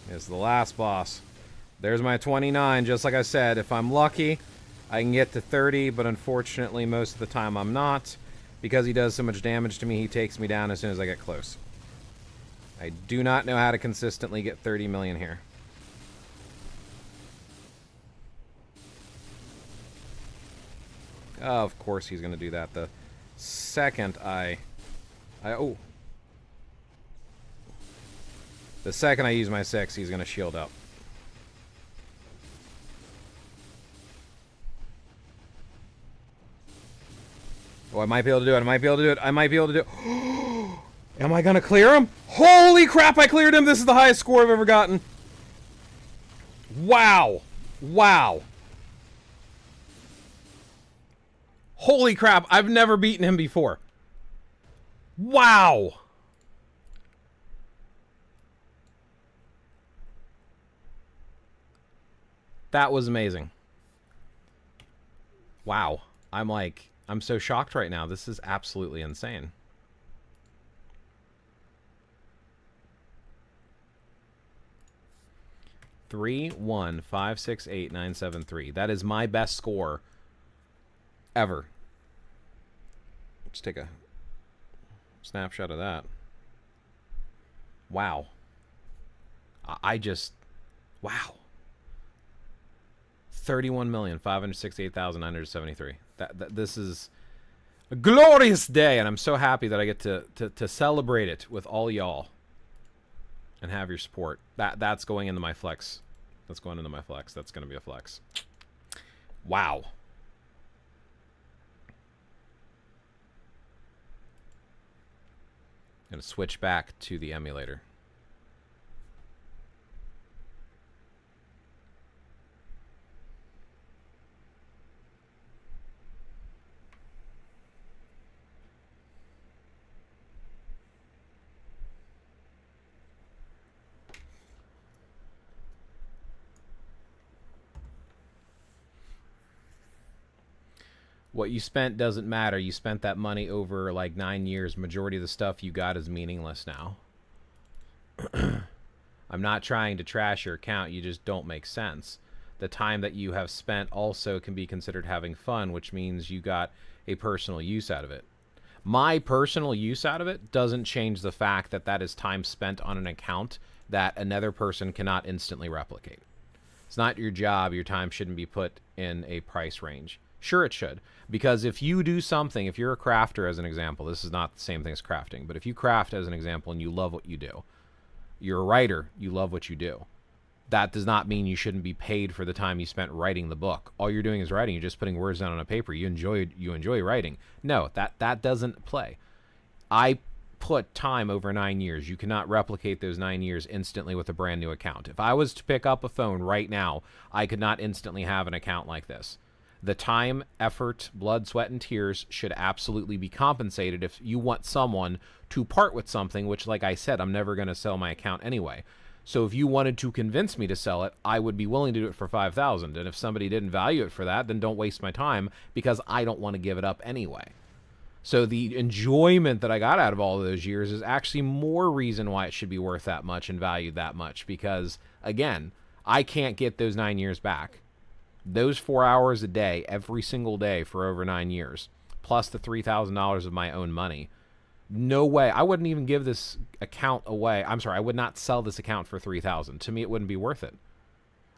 [SPEAKER 1] This is the last boss. There's my 29, just like I said. If I'm lucky, I can get to 30, but unfortunately, most of the time I'm not. Because he does so much damage to me, he takes me down as soon as I get close. I do not know how to consistently get 30 million here. Oh, of course he's going to do that. The second oh. The second I use my 6, he's going to shield up. Oh, I might be able to do it. I might be able to do it. I might be able to do it. Am I going to clear him? Holy crap, I cleared him. This is the highest score I've ever gotten. Wow. Wow. Holy crap, I've never beaten him before. Wow. That was amazing. Wow. I'm so shocked right now. This is absolutely insane. Three, 1, 5, 6, 8, 9, 7, 3. That is my best score ever. Let's take a snapshot of that. Wow. Wow. 31,568,973. This is a glorious day, and I'm so happy that I get to celebrate it with all y'all and have your support. That's going into my flex. That's going into my flex. That's going to be a flex. Wow. I'm going to switch back to the emulator. What you spent doesn't matter. You spent that money over like 9 years. Majority of the stuff you got is meaningless now. I'm not trying to trash your account. You just don't make sense. The time that you have spent also can be considered having fun, which means you got a personal use out of it. My personal use out of it doesn't change the fact that that is time spent on an account that another person cannot instantly replicate. It's not your job. Your time shouldn't be put in a price range. Sure, it should. Because if you do something, if you're a crafter, as an example, this is not the same thing as crafting, but if you craft, as an example, and you love what you do, you're a writer, you love what you do, that does not mean you shouldn't be paid for the time you spent writing the book. All you're doing is writing. You're just putting words down on a paper. You enjoy writing. No, that doesn't play. I put time over 9 years. You cannot replicate those 9 years instantly with a brand new account. If I was to pick up a phone right now, I could not instantly have an account like this. The time, effort, blood, sweat, and tears should absolutely be compensated if you want someone to part with something, which, like I said, I'm never going to sell my account anyway. So if you wanted to convince me to sell it, I would be willing to do it for $5,000. And if somebody didn't value it for that, then don't waste my time, because I don't want to give it up anyway. So the enjoyment that I got out of all of those years is actually more reason why it should be worth that much and valued that much, because, again, I can't get those 9 years back. Those 4 hours a day, every single day for over 9 years, plus the $3,000 of my own money. No way. I wouldn't even give this account away. I'm sorry, I would not sell this account for $3,000. To me, it wouldn't be worth it.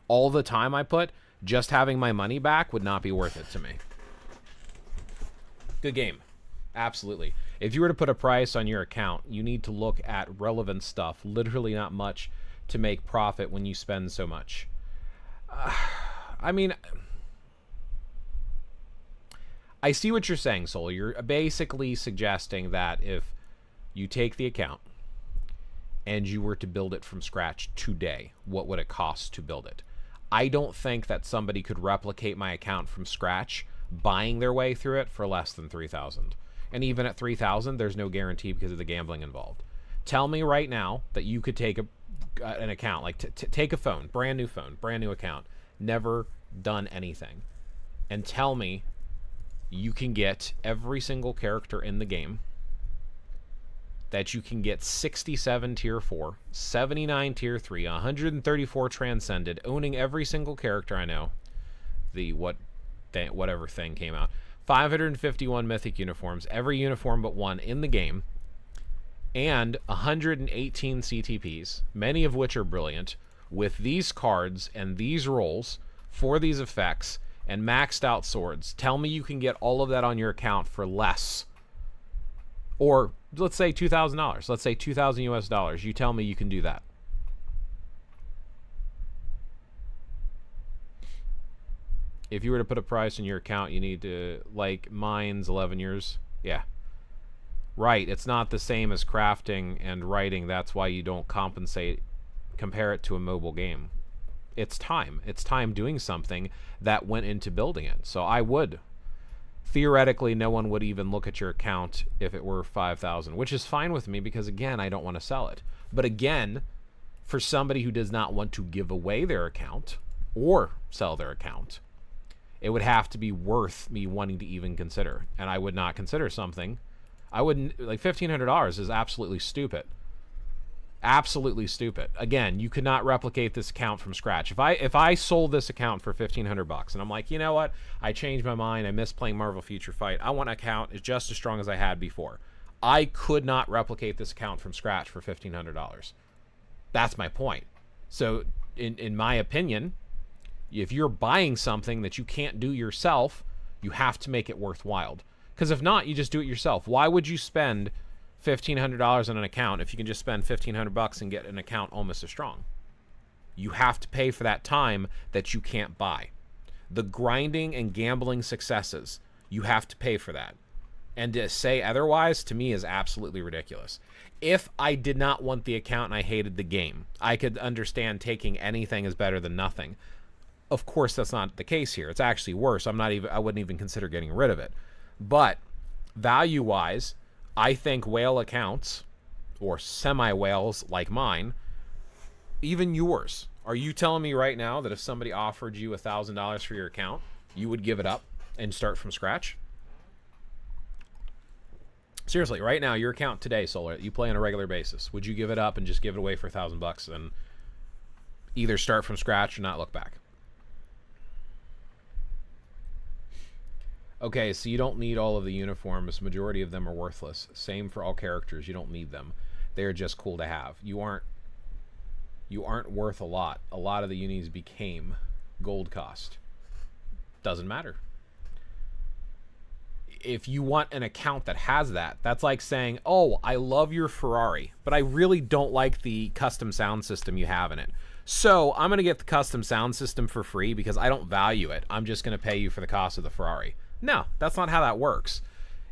[SPEAKER 1] All the time I put, just having my money back would not be worth it to me. Good game. Absolutely. If you were to put a price on your account, you need to look at relevant stuff. Literally not much to make profit when you spend so much. I mean, I see what you're saying, Soul. You're basically suggesting that if you take the account and you were to build it from scratch today, what would it cost to build it? I don't think that somebody could replicate my account from scratch, buying their way through it for less than $3,000. And even at $3,000, there's no guarantee because of the gambling involved. Tell me right now that you could take an account, like take a phone, brand new account, never done anything, and tell me you can get every single character in the game, that you can get 67 tier 4, 79 tier 3, 134 transcended, owning every single character. I know whatever thing came out, 551 mythic uniforms, every uniform but one in the game, and 118 CTPs, many of which are brilliant, with these cards and these rolls for these effects and maxed out swords. Tell me you can get all of that on your account for less. Or let's say $2,000. Let's say $2,000 US. You tell me you can do that. If you were to put a price on your account, you need to, like mine's 11 years. Yeah. Right, it's not the same as crafting and writing. That's why you don't compare it to a mobile game. It's time. It's time doing something that went into building it. So I would. Theoretically, no one would even look at your account if it were $5,000, which is fine with me because, again, I don't want to sell it. But again, for somebody who does not want to give away their account or sell their account, it would have to be worth me wanting to even consider. And I would not consider something. I wouldn't, like $1,500 is absolutely stupid. Absolutely stupid. Again, you could not replicate this account from scratch. If I sold this account for $1,500 and I'm like, you know what? I changed my mind. I miss playing Marvel Future Fight. I want an account is just as strong as I had before. I could not replicate this account from scratch for $1,500. That's my point. So, in my opinion, if you're buying something that you can't do yourself, you have to make it worthwhile. Because if not, you just do it yourself. Why would you spend $1,500 on an account if you can just spend $1,500 and get an account almost as strong? You have to pay for that time that you can't buy. The grinding and gambling successes, you have to pay for that. And to say otherwise, to me, is absolutely ridiculous. If I did not want the account and I hated the game, I could understand taking anything is better than nothing. Of course, that's not the case here. It's actually worse. I wouldn't even consider getting rid of it. But value-wise, I think whale accounts, or semi-whales like mine, even yours. Are you telling me right now that if somebody offered you $1,000 for your account, you would give it up and start from scratch? Seriously, right now, your account today, Solar, you play on a regular basis. Would you give it up and just give it away for $1,000 and either start from scratch or not look back? Okay, so you don't need all of the uniforms. Majority of them are worthless. Same for all characters. You don't need them. They're just cool to have. You aren't worth a lot. A lot of the unis became gold cost. Doesn't matter. If you want an account that has that, that's like saying, oh, I love your Ferrari, but I really don't like the custom sound system you have in it. So I'm going to get the custom sound system for free because I don't value it. I'm just going to pay you for the cost of the Ferrari. No, that's not how that works.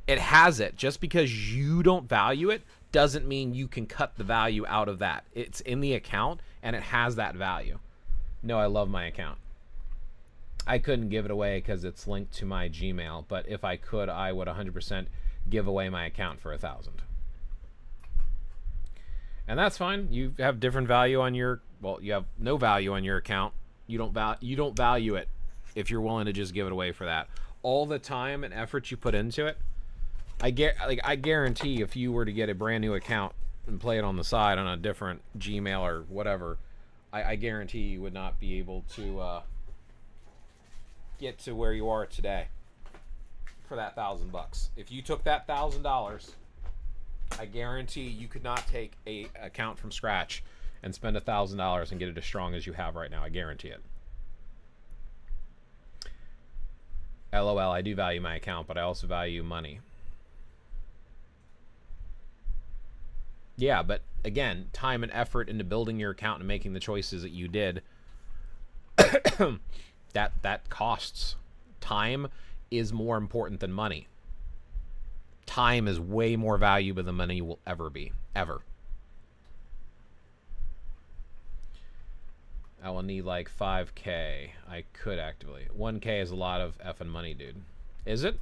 [SPEAKER 1] It has it. Just because you don't value it doesn't mean you can cut the value out of that. It's in the account and it has that value. No, I love my account. I couldn't give it away because it's linked to my Gmail, but if I could, I would 100% give away my account for $1,000. And that's fine. You have different value on your, well, you have no value on your account. You don't value it if you're willing to just give it away for that. All the time and effort you put into it, I guarantee if you were to get a brand new account and play it on the side on a different Gmail or whatever, I guarantee you would not be able to get to where you are today for that $1,000. If you took that $1,000, I guarantee you could not take a account from scratch and spend $1,000 and get it as strong as you have right now. I guarantee it. LOL, I do value my account, but I also value money. Yeah, but again, time and effort into building your account and making the choices that you did, that costs. Time is more important than money. Time is way more valuable than money will ever be. Ever. I will need like 5K. I could actively. 1K is a lot of effing money, dude. Is it?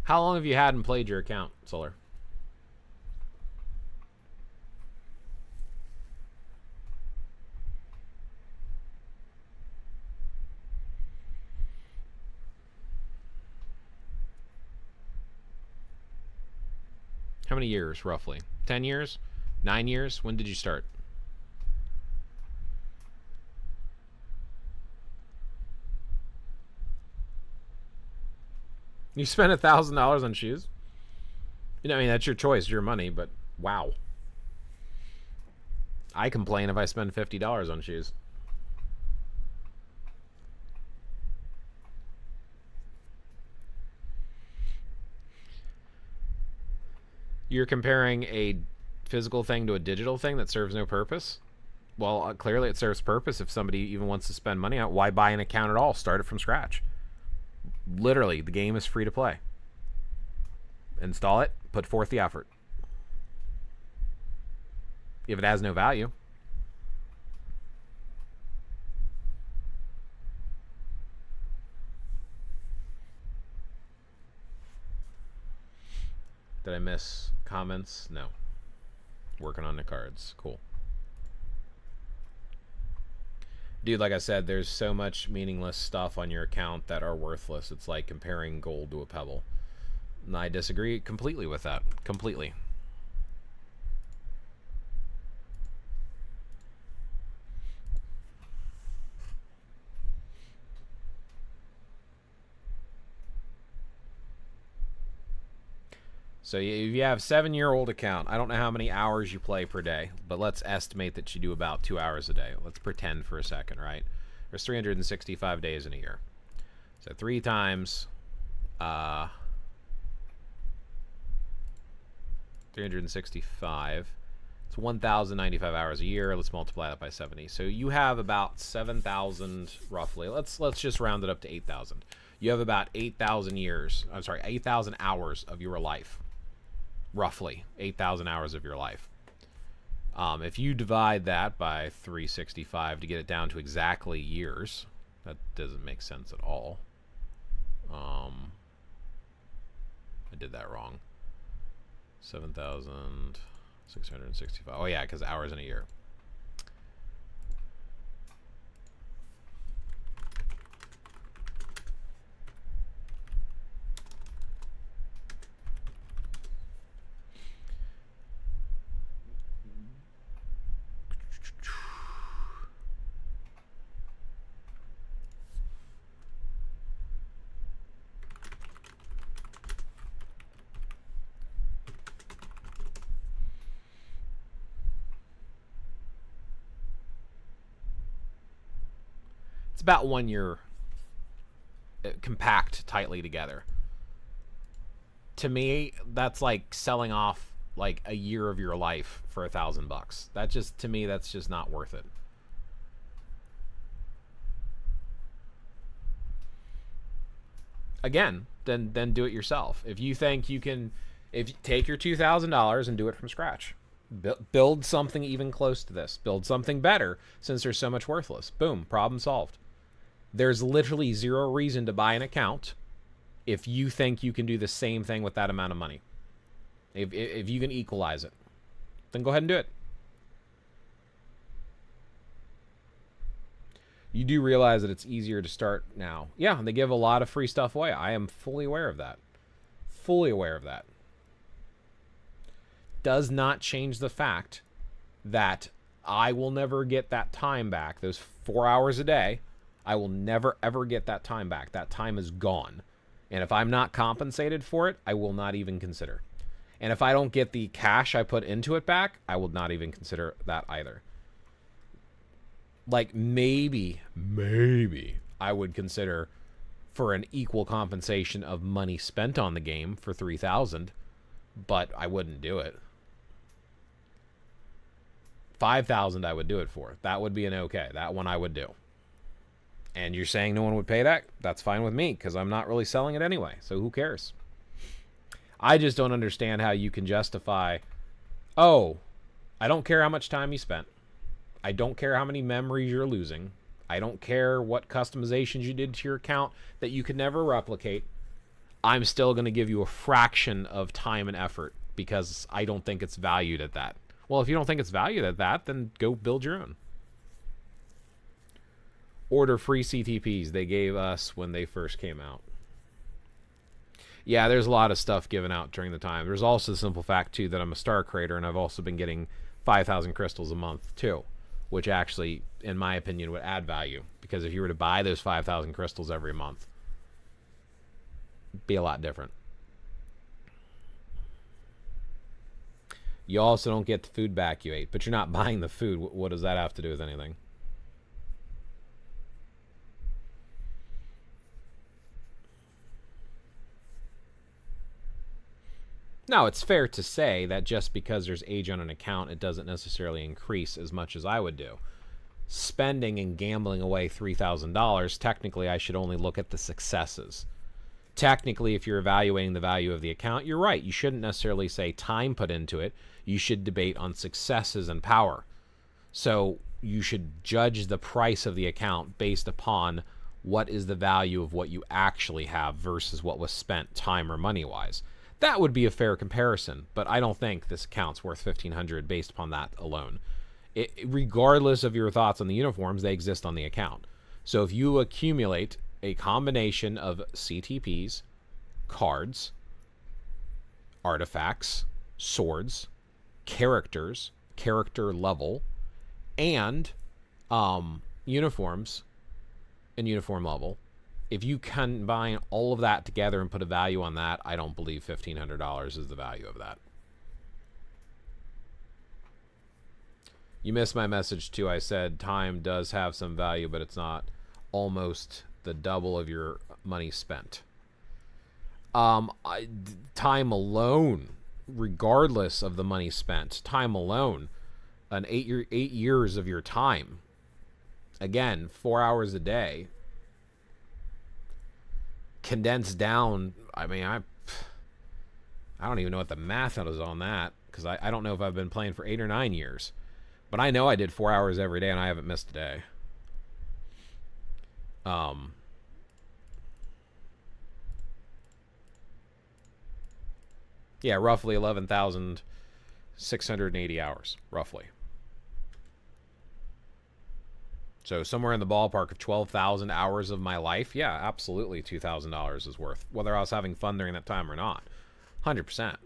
[SPEAKER 1] How long have you had and played your account, Solar? How many years, roughly? 10 years? 9 years? When did you start? You spent $1,000 on shoes? You know, I mean, that's your choice, your money, but wow. I complain if I spend $50 on shoes. You're comparing a physical thing to a digital thing that serves no purpose? Well, clearly it serves purpose if somebody even wants to spend money on it. Why buy an account at all? Start it from scratch. Literally, the game is free to play. Install it, put forth the effort. If it has no value. Did I miss comments? No. Working on the cards. Cool. Dude, like I said, there's so much meaningless stuff on your account that are worthless. It's like comparing gold to a pebble. And I disagree completely with that. Completely. So if you have a 7-year-old account, I don't know how many hours you play per day, but let's estimate that you do about 2 hours a day. Let's pretend for a second, right? There's 365 days in a year. So 3 times 365. It's 1,095 hours a year. Let's multiply that by 70. So you have about 7,000 roughly. Let's just round it up to 8,000. You have about 8,000 years. I'm sorry, 8,000 hours of your life. Roughly 8,000 hours of your life. If you divide that by 365 to get it down to exactly years, that doesn't make sense at all. I did that wrong. 7,665. Oh yeah, because hours in a year. About 1 year compact tightly together. To me, that's like selling off like a year of your life for $1,000. That just, to me, that's just not worth it. Again, then do it yourself. If you think you can, if you take your $2,000 and do it from scratch. Build something even close to this. Build something better, since there's so much worthless. Boom, problem solved. There's literally zero reason to buy an account if you think you can do the same thing with that amount of money. If you can equalize it, then go ahead and do it. You do realize that it's easier to start now. Yeah, they give a lot of free stuff away. I am fully aware of that. Fully aware of that. Does not change the fact that I will never get that time back. Those 4 hours a day, I will never, ever get that time back. That time is gone. And if I'm not compensated for it, I will not even consider. And if I don't get the cash I put into it back, I will not even consider that either. Like, maybe I would consider for an equal compensation of money spent on the game for 3,000, but I wouldn't do it. 5,000 I would do it for. That would be an okay. That one I would do. And you're saying no one would pay that? That's fine with me, because I'm not really selling it anyway, so who cares? I just don't understand how you can justify, oh, I don't care how much time you spent. I don't care how many memories you're losing. I don't care what customizations you did to your account that you could never replicate. I'm still going to give you a fraction of time and effort because I don't think it's valued at that. Well, if you don't think it's valued at that, then go build your own. Order free CTPs they gave us when they first came out. Yeah, there's a lot of stuff given out during the time. There's also the simple fact, too, that I'm a star creator, and I've also been getting 5,000 crystals a month, too, which actually, in my opinion, would add value. Because if you were to buy those 5,000 crystals every month, it'd be a lot different. You also don't get the food back you ate, but you're not buying the food. What does that have to do with anything? Now, it's fair to say that just because there's age on an account, it doesn't necessarily increase as much as I would do. Spending and gambling away $3,000, technically I should only look at the successes. Technically, if you're evaluating the value of the account, you're right. You shouldn't necessarily say time put into it. You should debate on successes and power. So you should judge the price of the account based upon what is the value of what you actually have versus what was spent time or money-wise. That would be a fair comparison, but I don't think this account's worth $1,500 based upon that alone. Regardless of your thoughts on the uniforms, they exist on the account. So if you accumulate a combination of CTPs, cards, artifacts, swords, characters, character level, and uniforms and uniform level, if you combine all of that together and put a value on that, I don't believe $1,500 is the value of that. You missed my message too. I said time does have some value, but it's not almost the double of your money spent. Time alone, regardless of the money spent, time alone, an 8 years of your time, again, 4 hours a day, condensed down. I mean, I don't even know what the math is on that, because I don't know if I've been playing for 8 or 9 years, but I know I did 4 hours every day and I haven't missed a day. Yeah, roughly 11,680 hours, roughly. So somewhere in the ballpark of 12,000 hours of my life. Yeah, absolutely $2,000 is worth, whether I was having fun during that time or not. 100%.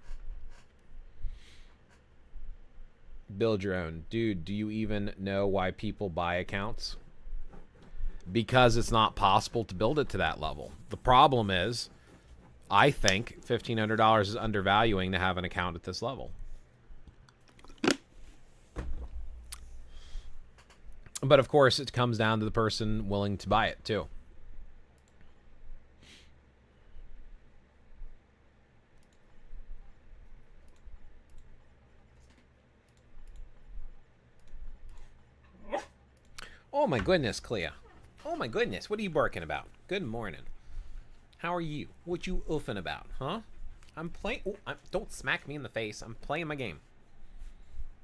[SPEAKER 1] Build your own. Dude, do you even know why people buy accounts? Because it's not possible to build it to that level. The problem is, I think $1,500 is undervaluing to have an account at this level. But of course, it comes down to the person willing to buy it too. Oh my goodness, Clea. Oh my goodness, what are you barking about? Good morning. How are you? What you oofing about, huh? I'm playing. Oh, don't smack me in the face. I'm playing my game.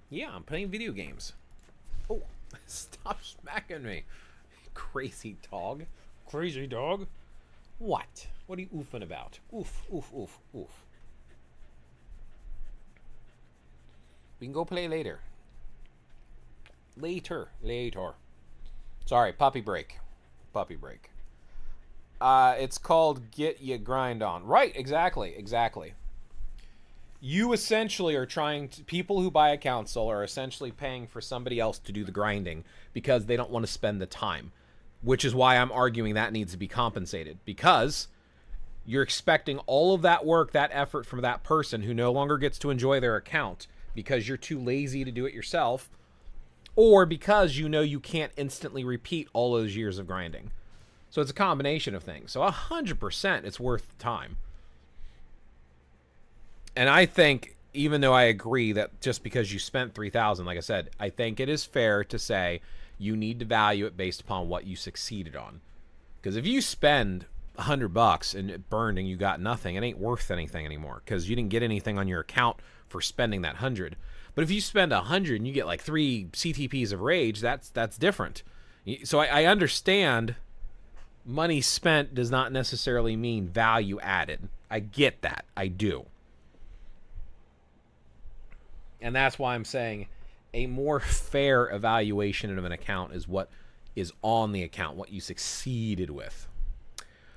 [SPEAKER 1] Yeah, I'm playing video games. Oh, stop smacking me. Crazy dog. Crazy dog. What? What are you oofing about? Oof, oof, oof, oof. We can go play later. Later. Sorry, puppy break. Puppy break. It's called Get Ya Grind On. Right, exactly. You essentially are trying to... People who buy a console are essentially paying for somebody else to do the grinding because they don't want to spend the time. Which is why I'm arguing that needs to be compensated. Because you're expecting all of that work, that effort from that person who no longer gets to enjoy their account because you're too lazy to do it yourself, or because you know you can't instantly repeat all those years of grinding. So it's a combination of things. So 100% it's worth the time. And I think, even though I agree that just because you spent $3,000, like I said, I think it is fair to say you need to value it based upon what you succeeded on. Because if you spend $100 and it burned and you got nothing, it ain't worth anything anymore because you didn't get anything on your account for spending that 100. But if you spend 100 and you get like 3 CTPs of rage, that's different. So I understand money spent does not necessarily mean value added. I get that. I do. And that's why I'm saying a more fair evaluation of an account is what is on the account, what you succeeded with.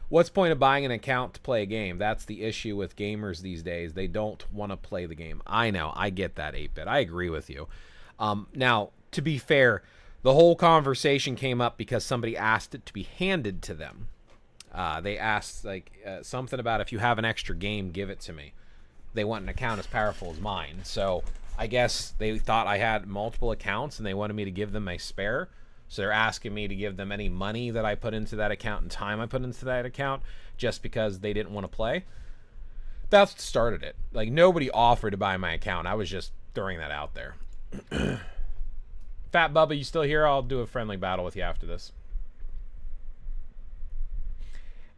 [SPEAKER 1] What's the point of buying an account to play a game? That's the issue with gamers these days. They don't want to play the game. I know. I get that, 8-Bit. I agree with you. Now, to be fair, the whole conversation came up because somebody asked it to be handed to them. They asked something about, if you have an extra game, give it to me. They want an account as powerful as mine. So I guess they thought I had multiple accounts and they wanted me to give them a spare. So they're asking me to give them any money that I put into that account and time I put into that account just because they didn't want to play. That's what started it. Like, nobody offered to buy my account. I was just throwing that out there. Fat Bubba, you still here? I'll do a friendly battle with you after this.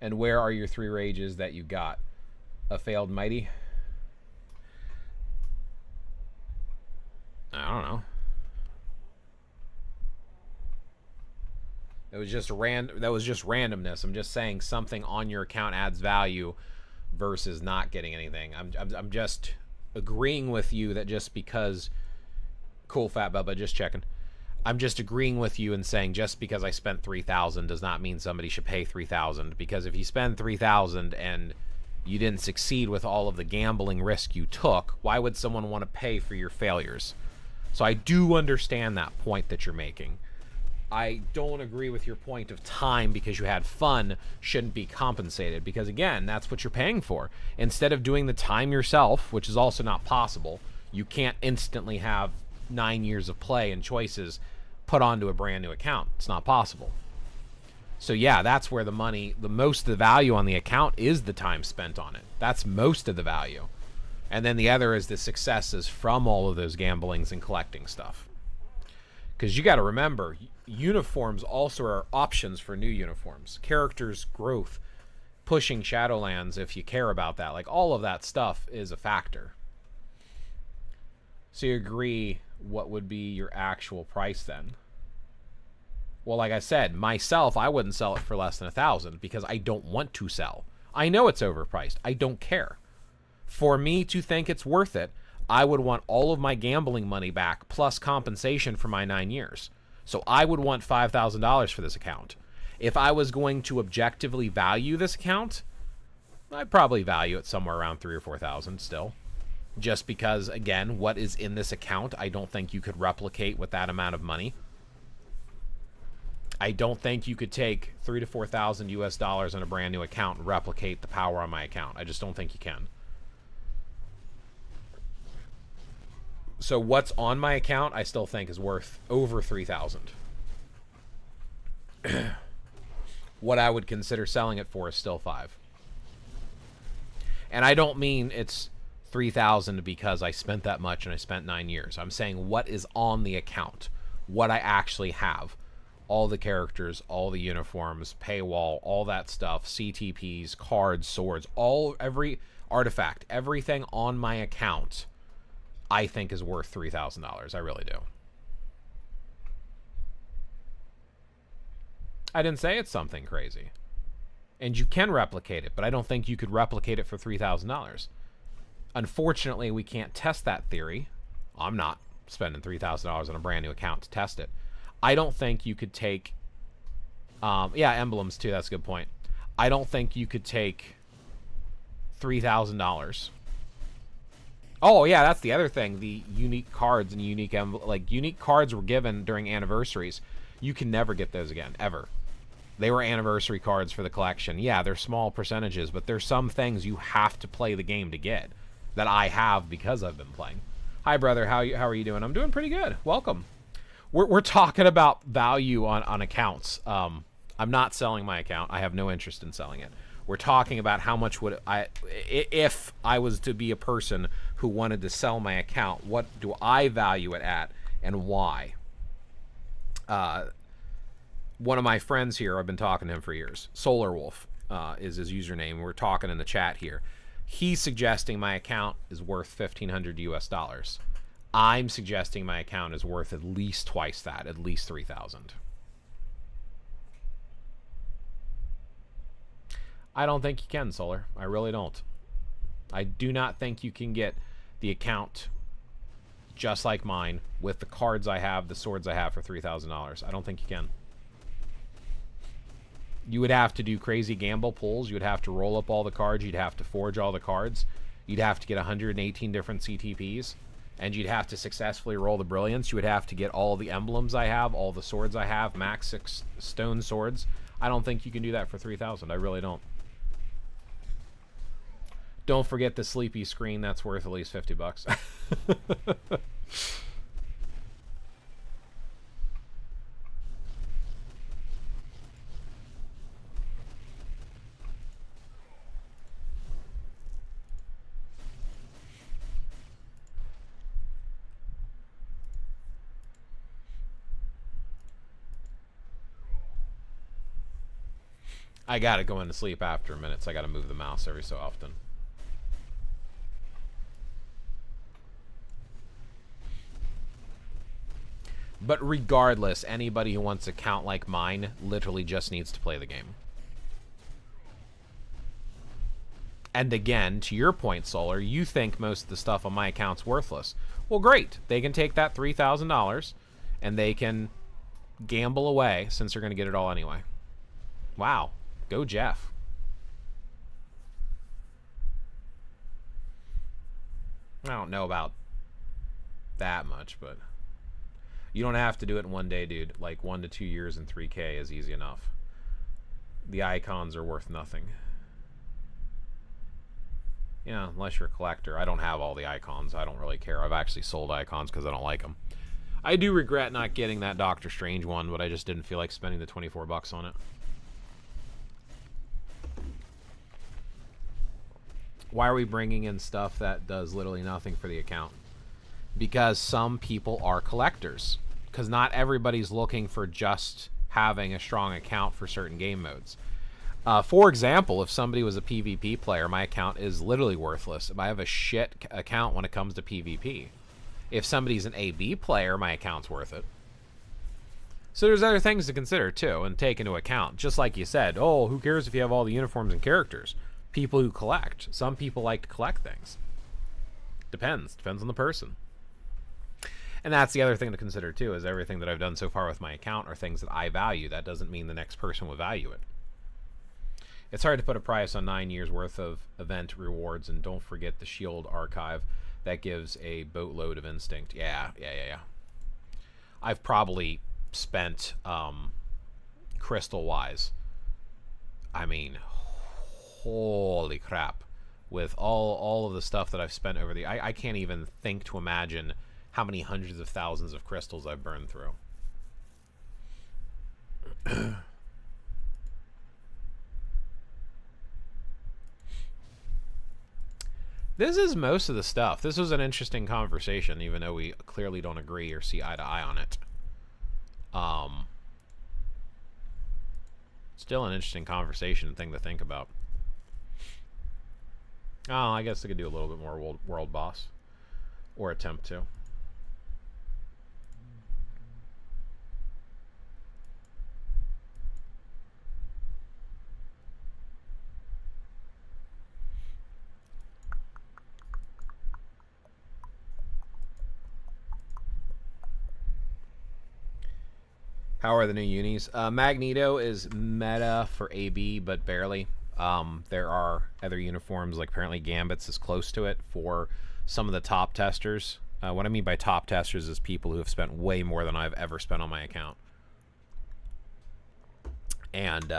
[SPEAKER 1] And where are your 3 rages that you got? A failed mighty? I don't know. It was just that was just randomness. I'm just saying something on your account adds value versus not getting anything. I'm just agreeing with you that just because... Cool, Fat Bubba, just checking. I'm just agreeing with you and saying just because I spent 3,000 does not mean somebody should pay 3,000, because if you spend 3,000 and you didn't succeed with all of the gambling risk you took, why would someone want to pay for your failures? So I do understand that point that you're making. I don't agree with your point of time because you had fun shouldn't be compensated, because again, that's what you're paying for. Instead of doing the time yourself, which is also not possible, you can't instantly have 9 years of play and choices put onto a brand new account. It's not possible. So yeah, that's where the money, the most of the value on the account is the time spent on it. That's most of the value. And then the other is the successes from all of those gamblings and collecting stuff. Because you got to remember, uniforms also are options for new uniforms. Characters, growth, pushing Shadowlands if you care about that. Like, all of that stuff is a factor. So you agree, what would be your actual price then? Well, like I said, myself, I wouldn't sell it for less than 1,000 because I don't want to sell. I know it's overpriced. I don't care. For me to think it's worth it, I would want all of my gambling money back plus compensation for my 9 years. So I would want $5,000 for this account. If I was going to objectively value this account, I'd probably value it somewhere around 3,000 or 4,000 still. Just because, again, what is in this account, I don't think you could replicate with that amount of money. I don't think you could take 3,000 to 4,000 US dollars on a brand new account and replicate the power on my account. I just don't think you can. So what's on my account, I still think is worth over 3,000. What I would consider selling it for is still 5. And I don't mean it's 3,000 because I spent that much and I spent 9 years. I'm saying what is on the account, what I actually have. All the characters, all the uniforms, paywall, all that stuff, CTPs, cards, swords, every artifact, everything on my account, I think is worth $3,000. I really do. I didn't say it's something crazy. And you can replicate it, but I don't think you could replicate it for $3,000. Unfortunately, we can't test that theory. I'm not spending $3,000 on a brand new account to test it. I don't think you could take... yeah, emblems too, that's a good point. I don't think you could take $3,000. Oh, yeah, that's the other thing. The unique cards and unique unique cards were given during anniversaries. You can never get those again, ever. They were anniversary cards for the collection. Yeah, they're small percentages, but there's some things you have to play the game to get that I have because I've been playing. Hi, brother. How are you doing? I'm doing pretty good. Welcome. We're talking about value on accounts. I'm not selling my account. I have no interest in selling it. We're talking about how much would if I was to be a person who wanted to sell my account, what do I value it at and why? One of my friends here, I've been talking to him for years. Solar Wolf is his username. We're talking in the chat here. He's suggesting my account is worth 1,500 US dollars. I'm suggesting my account is worth at least twice that, at least 3,000. I don't think you can, Solar. I really don't. I do not think you can get the account just like mine with the cards I have, the swords I have for $3,000. I don't think you can. You would have to do crazy gamble pulls. You would have to roll up all the cards. You'd have to forge all the cards. You'd have to get 118 different CTPs. And you'd have to successfully roll the brilliance. You would have to get all the emblems I have, all the swords I have, max 6 stone swords. I don't think you can do that for 3,000. I really don't. Don't forget the sleepy screen. That's worth at least 50 bucks. I gotta go into sleep after a minute, so I gotta move the mouse every so often. But regardless, anybody who wants an account like mine literally just needs to play the game. And again, to your point, Solar, you think most of the stuff on my account's worthless. Well, great. They can take that $3,000 and they can gamble away since they're going to get it all anyway. Wow. Go Jeff. I don't know about that much, but you don't have to do it in one day, dude. Like 1 to 2 years in 3K is easy enough. The icons are worth nothing. Yeah, unless you're a collector. I don't have all the icons. I don't really care. I've actually sold icons because I don't like them. I do regret not getting that Doctor Strange one, but I just didn't feel like spending the 24 bucks on it. Why are we bringing in stuff that does literally nothing for the account? Because some people are collectors. Because not everybody's looking for just having a strong account for certain game modes. For example, if somebody was a PvP player, my account is literally worthless. I have a shit account when it comes to PvP. If somebody's an AB player, my account's worth it. So there's other things to consider, too, and take into account. Just like you said, oh, who cares if you have all the uniforms and characters? People who collect. Some people like to collect things. Depends. Depends on the person. And that's the other thing to consider, too, is everything that I've done so far with my account are things that I value. That doesn't mean the next person will value it. It's hard to put a price on 9 years worth of event rewards, and don't forget the Shield archive. That gives a boatload of instinct. Yeah. I've probably spent, crystal-wise, I mean, holy crap. With all of the stuff that I've spent over the... I can't even think to imagine how many hundreds of thousands of crystals I've burned through. This is most of the stuff. This was an interesting conversation, even though we clearly don't agree or see eye to eye on it. Still an interesting conversation and thing to think about. Oh, I guess I could do a little bit more world boss. Or attempt to. How are the new unis? Magneto is meta for AB, but barely. There are other uniforms, like apparently Gambit's is close to it for some of the top testers. What I mean by top testers is people who have spent way more than I've ever spent on my account. And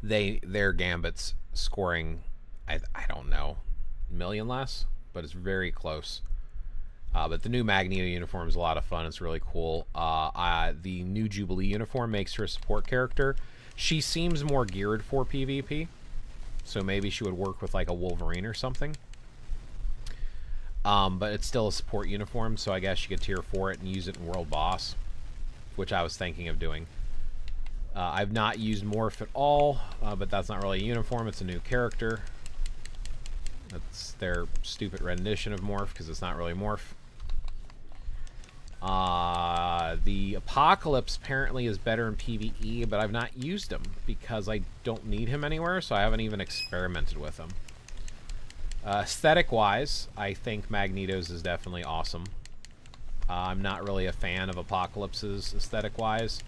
[SPEAKER 1] their Gambit's scoring, I don't know, a million less, but it's very close. But the new Magneto uniform is a lot of fun. It's really cool. The new Jubilee uniform makes her a support character. She seems more geared for PvP, so maybe she would work with like a Wolverine or something. But it's still a support uniform, so I guess you could tier 4 it and use it in World Boss, which I was thinking of doing. I've not used Morph at all, but that's not really a uniform. It's a new character. That's their stupid rendition of Morph, because it's not really Morph. The Apocalypse apparently is better in PvE, but I've not used him because I don't need him anywhere, so I haven't even experimented with him. Aesthetic-wise, I think Magneto's is definitely awesome. I'm not really a fan of Apocalypse's aesthetic-wise.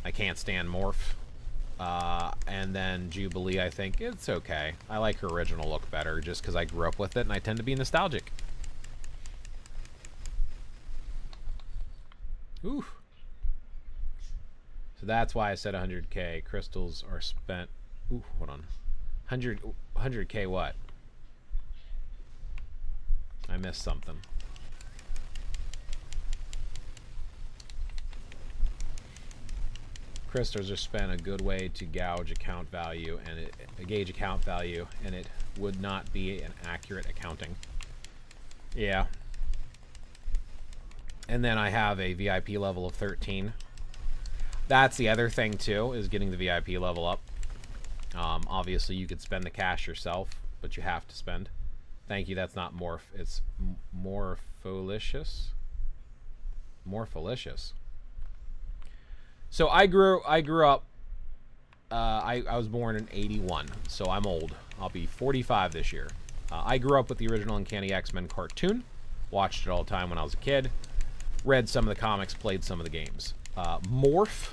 [SPEAKER 1] I can't stand Morph. And then Jubilee, I think it's okay. I like her original look better just because I grew up with it and I tend to be nostalgic. Ooh. So that's why I said 100k. Crystals are spent. Ooh, hold on. 100k what? I missed something. Crystals are spent a good way to gauge account value, and it would not be an accurate accounting. Yeah. And then I have a VIP level of 13. That's the other thing too, is getting the VIP level up. Obviously you could spend the cash yourself, but you have to spend. Thank you, that's not Morph, it's Morpholicious. Morpholicious. So I grew up, I was born in 81, so I'm old. I'll be 45 this year. I grew up with the original Uncanny X-Men cartoon. Watched it all the time when I was a kid. Read some of the comics, played some of the games. Morph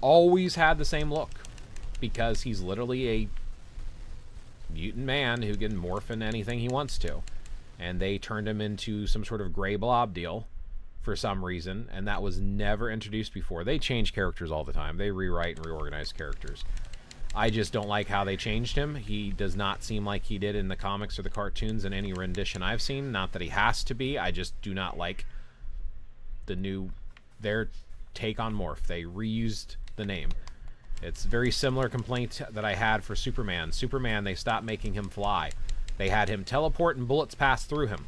[SPEAKER 1] always had the same look because he's literally a mutant man who can morph into anything he wants to. And they turned him into some sort of gray blob deal for some reason, and that was never introduced before. They change characters all the time. They rewrite and reorganize characters. I just don't like how they changed him. He does not seem like he did in the comics or the cartoons in any rendition I've seen. Not that he has to be. I just do not like their take on Morph. They reused the name. It's very similar complaint that I had for Superman. Superman, they stopped making him fly. They had him teleport and bullets pass through him.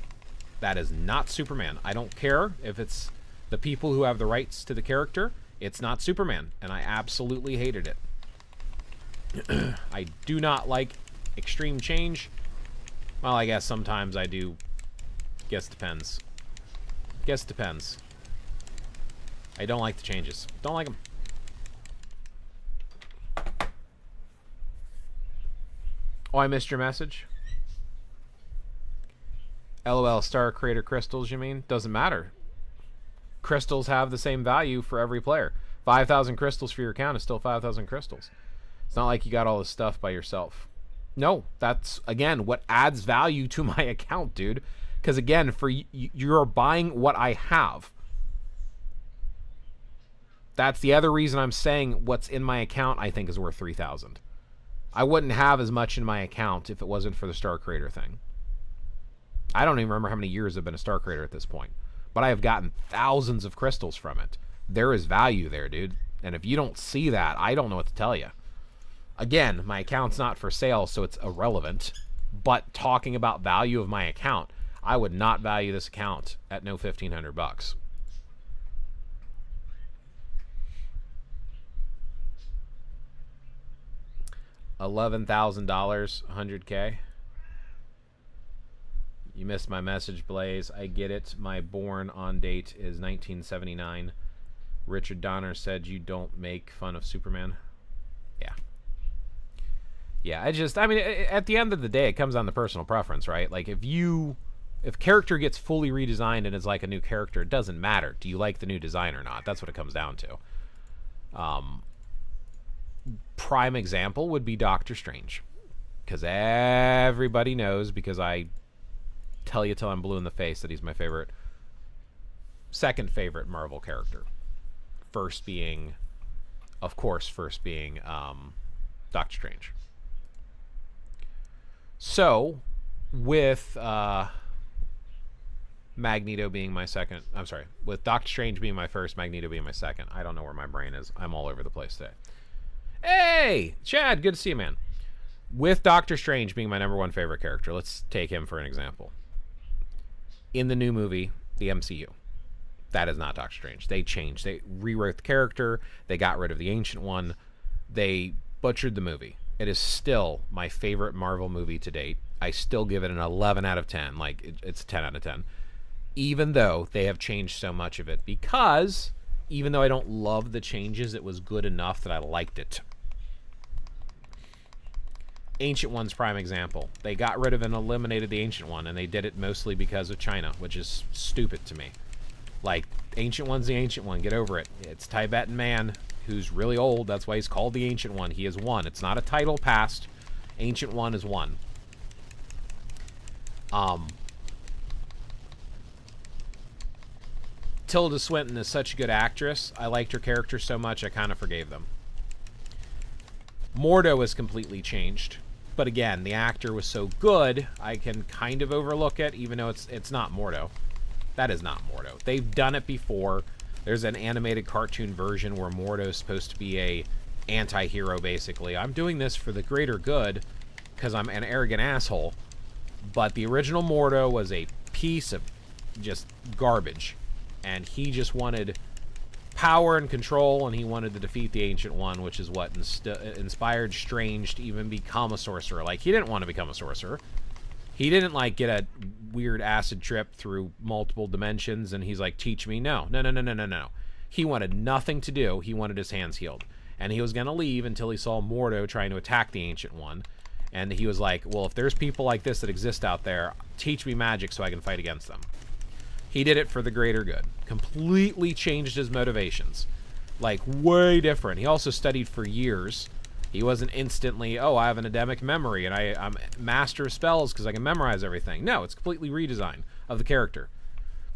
[SPEAKER 1] That is not Superman. I don't care if it's the people who have the rights to the character. It's not Superman, and I absolutely hated it. I do not like extreme change. Well, I guess sometimes I do. Guess depends. Guess depends. I don't like the changes. Don't like them. Oh, I missed your message. LOL, Star Creator crystals, you mean? Doesn't matter. Crystals have the same value for every player. 5,000 crystals for your account is still 5,000 crystals. It's not like you got all this stuff by yourself. No, that's, again, what adds value to my account, dude. Because, again, for you're buying what I have. That's the other reason I'm saying what's in my account, I think, is worth 3,000. I wouldn't have as much in my account if it wasn't for the Star Creator thing. I don't even remember how many years I've been a Star Creator at this point. But I have gotten thousands of crystals from it. There is value there, dude. And if you don't see that, I don't know what to tell you. Again, my account's not for sale, so it's irrelevant. But talking about value of my account, I would not value this account at no $1,500. $11,000, 100K. You missed my message, Blaze. I get it. My born on date is 1979. Richard Donner said you don't make fun of Superman. Yeah. Yeah, I mean, at the end of the day, it comes down to personal preference, right? Like, if character gets fully redesigned and is like a new character, it doesn't matter. Do you like the new design or not? That's what it comes down to. Prime example would be Doctor Strange. Because everybody knows, because I tell you till I'm blue in the face that he's my second favorite Marvel character. First being Doctor Strange. So, with Magneto being my second, with Doctor Strange being my first, Magneto being my second. I don't know where my brain is. I'm all over the place today. Hey, Chad, good to see you, man. With Doctor Strange being my #1 favorite character, let's take him for an example. In the new movie, the MCU, that is not Doctor Strange. They changed. They rewrote the character. They got rid of the Ancient One. They butchered the movie. It is still my favorite Marvel movie to date. I still give it an 11 out of 10. Like, it's a 10 out of 10. Even though they have changed so much of it. Because, even though I don't love the changes, it was good enough that I liked it. Ancient One's prime example. They got rid of and eliminated the Ancient One, and they did it mostly because of China, which is stupid to me. Like, Ancient One's the Ancient One. Get over it. It's a Tibetan man who's really old. That's why he's called the Ancient One. He is one. It's not a title passed. Ancient One is one. Tilda Swinton is such a good actress. I liked her character so much, I kind of forgave them. Mordo is completely changed. But again, the actor was so good, I can kind of overlook it, even though it's not Mordo. That is not Mordo. They've done it before. There's an animated cartoon version where Mordo is supposed to be a anti-hero, basically. I'm doing this for the greater good because I'm an arrogant asshole. But the original Mordo was a piece of just garbage. And he just wanted power and control, and he wanted to defeat the Ancient One, which is what inspired Strange to even become a sorcerer. Like, he didn't want to become a sorcerer. He didn't, like, get a weird acid trip through multiple dimensions, and he's like, teach me. No. He wanted nothing to do. He wanted his hands healed. And he was going to leave until he saw Mordo trying to attack the Ancient One. And he was like, well, if there's people like this that exist out there, teach me magic so I can fight against them. He did it for the greater good. Completely changed his motivations. Like, way different. He also studied for years. He wasn't instantly, oh, I have an Ademic memory and I'm master of spells because I can memorize everything. No, it's completely redesign of the character.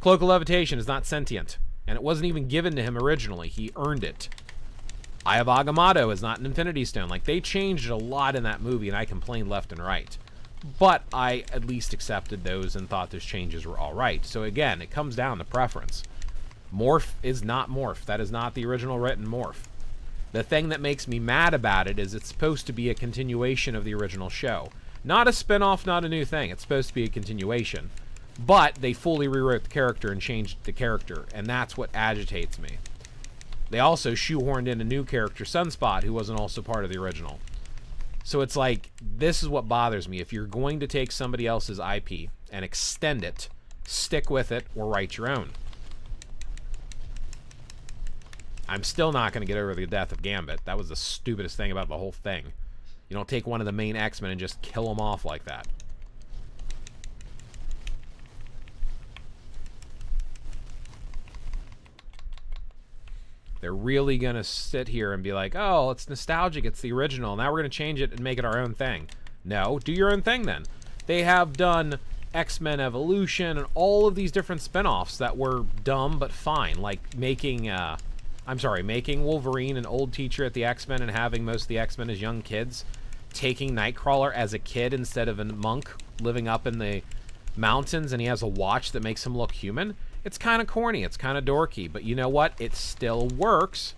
[SPEAKER 1] Cloak of Levitation is not sentient, and it wasn't even given to him originally. He earned it. Eye of Agamotto is not an Infinity Stone. Like, they changed a lot in that movie, and I complained left and right. But I at least accepted those and thought those changes were all right. So again, it comes down to preference. Morph is not Morph. That is not the original written Morph. The thing that makes me mad about it is it's supposed to be a continuation of the original show. Not a spin-off, not a new thing. It's supposed to be a continuation. But they fully rewrote the character and changed the character, and that's what agitates me. They also shoehorned in a new character, Sunspot, who wasn't also part of the original. So it's like, this is what bothers me. If you're going to take somebody else's IP and extend it, stick with it or write your own. I'm still not going to get over the death of Gambit. That was the stupidest thing about the whole thing. You don't take one of the main X-Men and just kill them off like that. They're really going to sit here and be like, oh, it's nostalgic, it's the original. Now we're going to change it and make it our own thing. No, do your own thing then. They have done X-Men Evolution and all of these different spin-offs that were dumb but fine. Like making, making Wolverine an old teacher at the X-Men and having most of the X-Men as young kids. Taking Nightcrawler as a kid instead of a monk living up in the mountains, and he has a watch that makes him look human. It's kind of corny, it's kind of dorky, but you know what? It still works,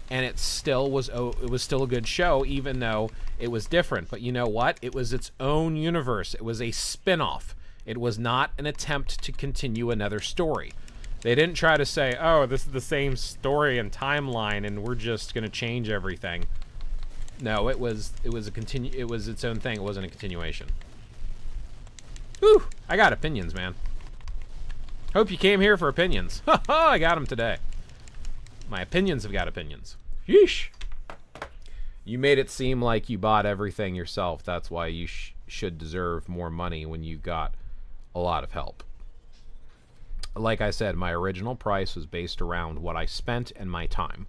[SPEAKER 1] and it was still a good show, even though it was different. But you know what? It was its own universe. It was a spin-off. It was not an attempt to continue another story. They didn't try to say, oh, this is the same story and timeline, and we're just going to change everything. No, it was its own thing. It wasn't a continuation. Whew, I got opinions, man. Hope you came here for opinions. Ha ha, I got them today. My opinions have got opinions. Yeesh. You made it seem like you bought everything yourself. That's why you should deserve more money when you got a lot of help. Like I said, my original price was based around what I spent and my time.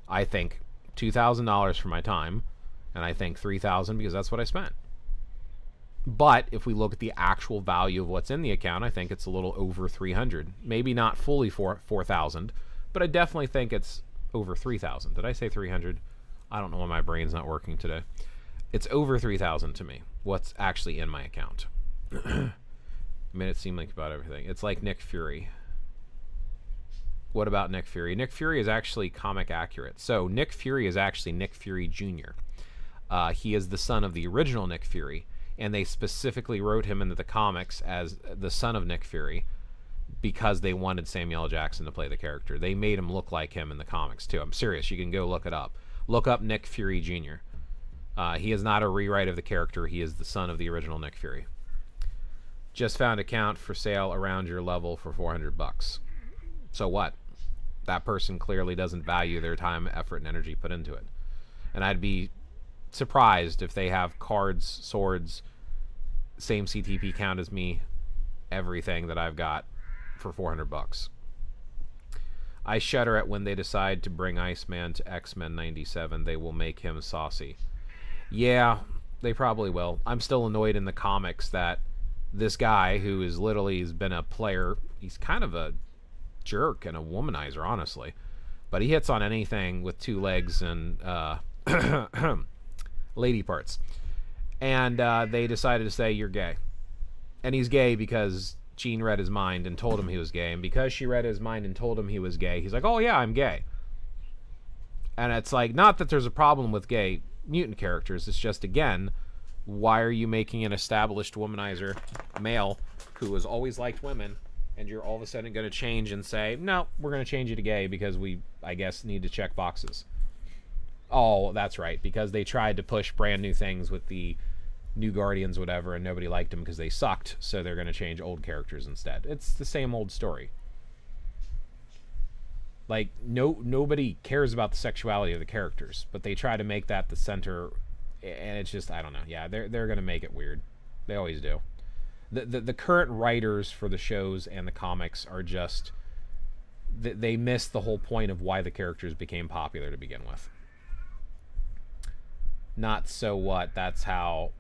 [SPEAKER 1] I think $2,000 for my time, and I think $3,000 because that's what I spent. But if we look at the actual value of what's in the account, I think it's a little over $300. Maybe not fully $4,000, but I definitely think it's over $3,000. Did I say $300? I don't know why my brain's not working today. It's over $3,000 to me, what's actually in my account. Made it seem like about everything. It's like Nick Fury. What about Nick Fury? Nick Fury is actually comic accurate. So Nick Fury is actually Nick Fury Jr. He is the son of the original Nick Fury, and they specifically wrote him into the comics as the son of Nick Fury because they wanted Samuel L. Jackson to play the character. They made him look like him in the comics, too. I'm serious. You can go look it up. Look up Nick Fury Jr. He is not a rewrite of the character. He is the son of the original Nick Fury. Just found account for sale around your level for $400. So what? That person clearly doesn't value their time, effort, and energy put into it. And I'd be surprised if they have cards, swords, same CTP count as me, everything that I've got for $400. I shudder at when they decide to bring Iceman to X-Men 97. They will make him saucy. Yeah, they probably will. I'm still annoyed in the comics that this guy, who is literally has been a player, he's kind of a jerk and a womanizer, honestly. But he hits on anything with two legs and lady parts. And they decided to say, you're gay. And he's gay because Jean read his mind and told him he was gay. And because she read his mind and told him he was gay, he's like, oh yeah, I'm gay. And it's like, not that there's a problem with gay mutant characters. It's just, again, why are you making an established womanizer male who has always liked women, and you're all of a sudden going to change and say, no, we're going to change you to gay because we, I guess, need to check boxes. Oh, that's right, because they tried to push brand new things with the new Guardians, whatever, and nobody liked them because they sucked, so they're going to change old characters instead. It's the same old story. Like, nobody cares about the sexuality of the characters, but they try to make that the center and it's just, I don't know. Yeah, they're gonna make it weird. They always do. The current writers for the shows and the comics are just, they missed the whole point of why the characters became popular to begin with. Not so what, that's how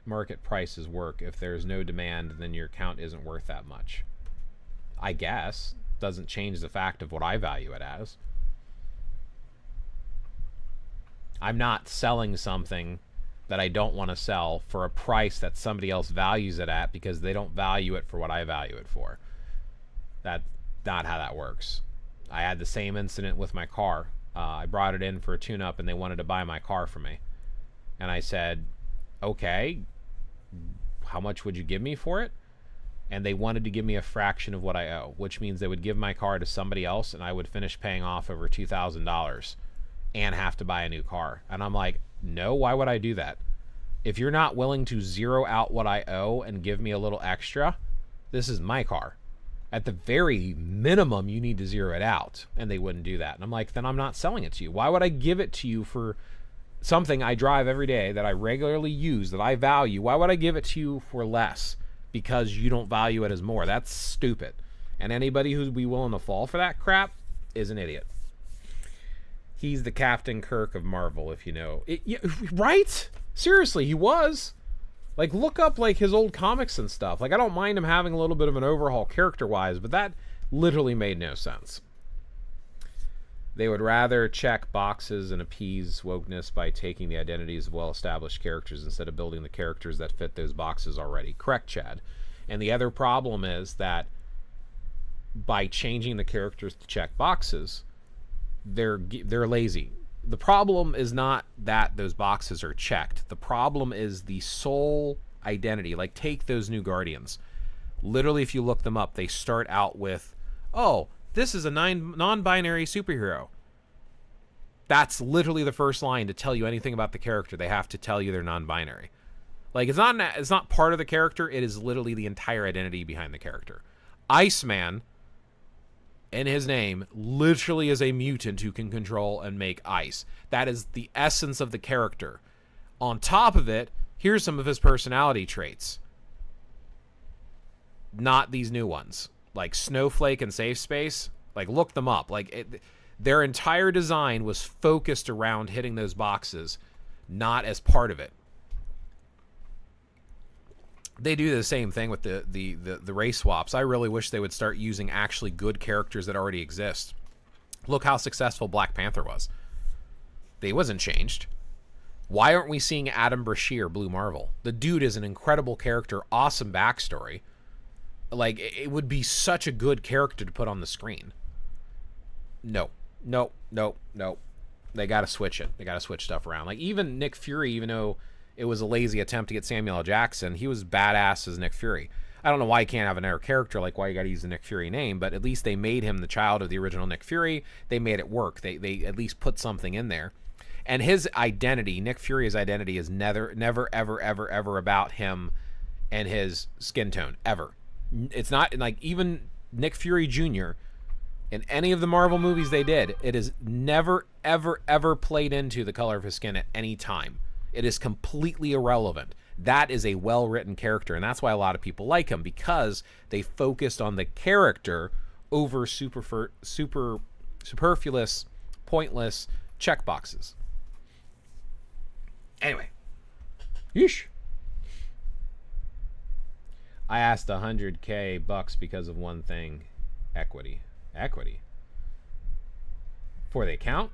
[SPEAKER 1] market prices work. If there's no demand, then your account isn't worth that much. I guess. Doesn't change the fact of what I value it as. I'm not selling something that I don't want to sell for a price that somebody else values it at because they don't value it for what I value it for. That's not how that works. I had the same incident with my car. I brought it in for a tune-up and they wanted to buy my car from me. And I said, okay, how much would you give me for it? And they wanted to give me a fraction of what I owe, which means they would give my car to somebody else and I would finish paying off over $2,000 and have to buy a new car. And I'm like, no, why would I do that? If you're not willing to zero out what I owe and give me a little extra, this is my car. At the very minimum, you need to zero it out. And they wouldn't do that. And I'm like, then I'm not selling it to you. Why would I give it to you for something I drive every day that I regularly use, that I value? Why would I give it to you for less because you don't value it as more? That's stupid. And anybody who'd be willing to fall for that crap is an idiot. He's the Captain Kirk of Marvel, if you know. Yeah, right? Seriously, he was. Like, look up, like, his old comics and stuff. Like, I don't mind him having a little bit of an overhaul character-wise, but that literally made no sense. They would rather check boxes and appease wokeness by taking the identities of well-established characters instead of building the characters that fit those boxes already. Correct, Chad. And the other problem is that by changing the characters to check boxes, they're lazy. The problem is not that those boxes are checked. The problem is the sole identity. Like, take those new Guardians. Literally, if you look them up, they start out with, oh, this is a non-binary superhero. That's literally the first line to tell you anything about the character. They have to tell you they're non-binary. Like, it's not part of the character. It is literally the entire identity behind the character. Iceman, in his name, literally is a mutant who can control and make ice. That is the essence of the character. On top of it, here's some of his personality traits. Not these new ones. Like Snowflake and Safe Space. Like, look them up. Like, their entire design was focused around hitting those boxes, not as part of it. They do the same thing with the race swaps. I really wish they would start using actually good characters that already exist. Look how successful Black Panther was. They wasn't changed. Why aren't we seeing Adam Brashear, Blue Marvel? The dude is an incredible character, awesome backstory. Like, it would be such a good character to put on the screen. No. They got to switch it. They got to switch stuff around. Like, even Nick Fury, even though it was a lazy attempt to get Samuel L. Jackson, he was badass as Nick Fury. I don't know why you can't have another character, like why you got to use the Nick Fury name, but at least they made him the child of the original Nick Fury. They made it work. They at least put something in there. And his identity, Nick Fury's identity, is never, ever about him and his skin tone, ever. It's not, like, even Nick Fury Jr., in any of the Marvel movies they did, it is never, ever played into the color of his skin at any time. It is completely irrelevant. That is a well-written character, and that's why a lot of people like him, because they focused on the character over superfluous, pointless checkboxes. Anyway. Yeesh. I asked $100K bucks because of one thing. Equity. For the account?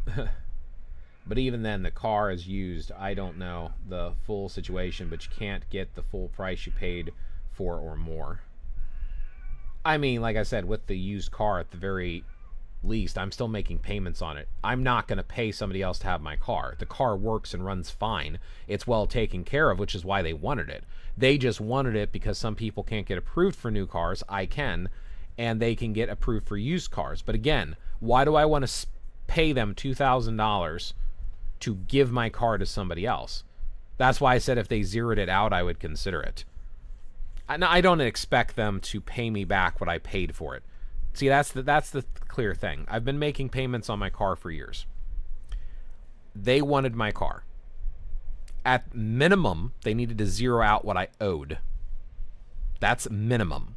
[SPEAKER 1] But even then, the car is used. I don't know the full situation, but you can't get the full price you paid for or more. I mean, like I said, with the used car, at the very least, I'm still making payments on it. I'm not going to pay somebody else to have my car. The car works and runs fine. It's well taken care of, which is why they wanted it. They just wanted it because some people can't get approved for new cars. I can, and they can get approved for used cars. But again, why do I want to pay them $2,000 to give my car to somebody else? That's why I said if they zeroed it out, I would consider it. I don't expect them to pay me back what I paid for it. See, that's the clear thing. I've been making payments on my car for years. They wanted my car. At minimum, they needed to zero out what I owed. That's minimum.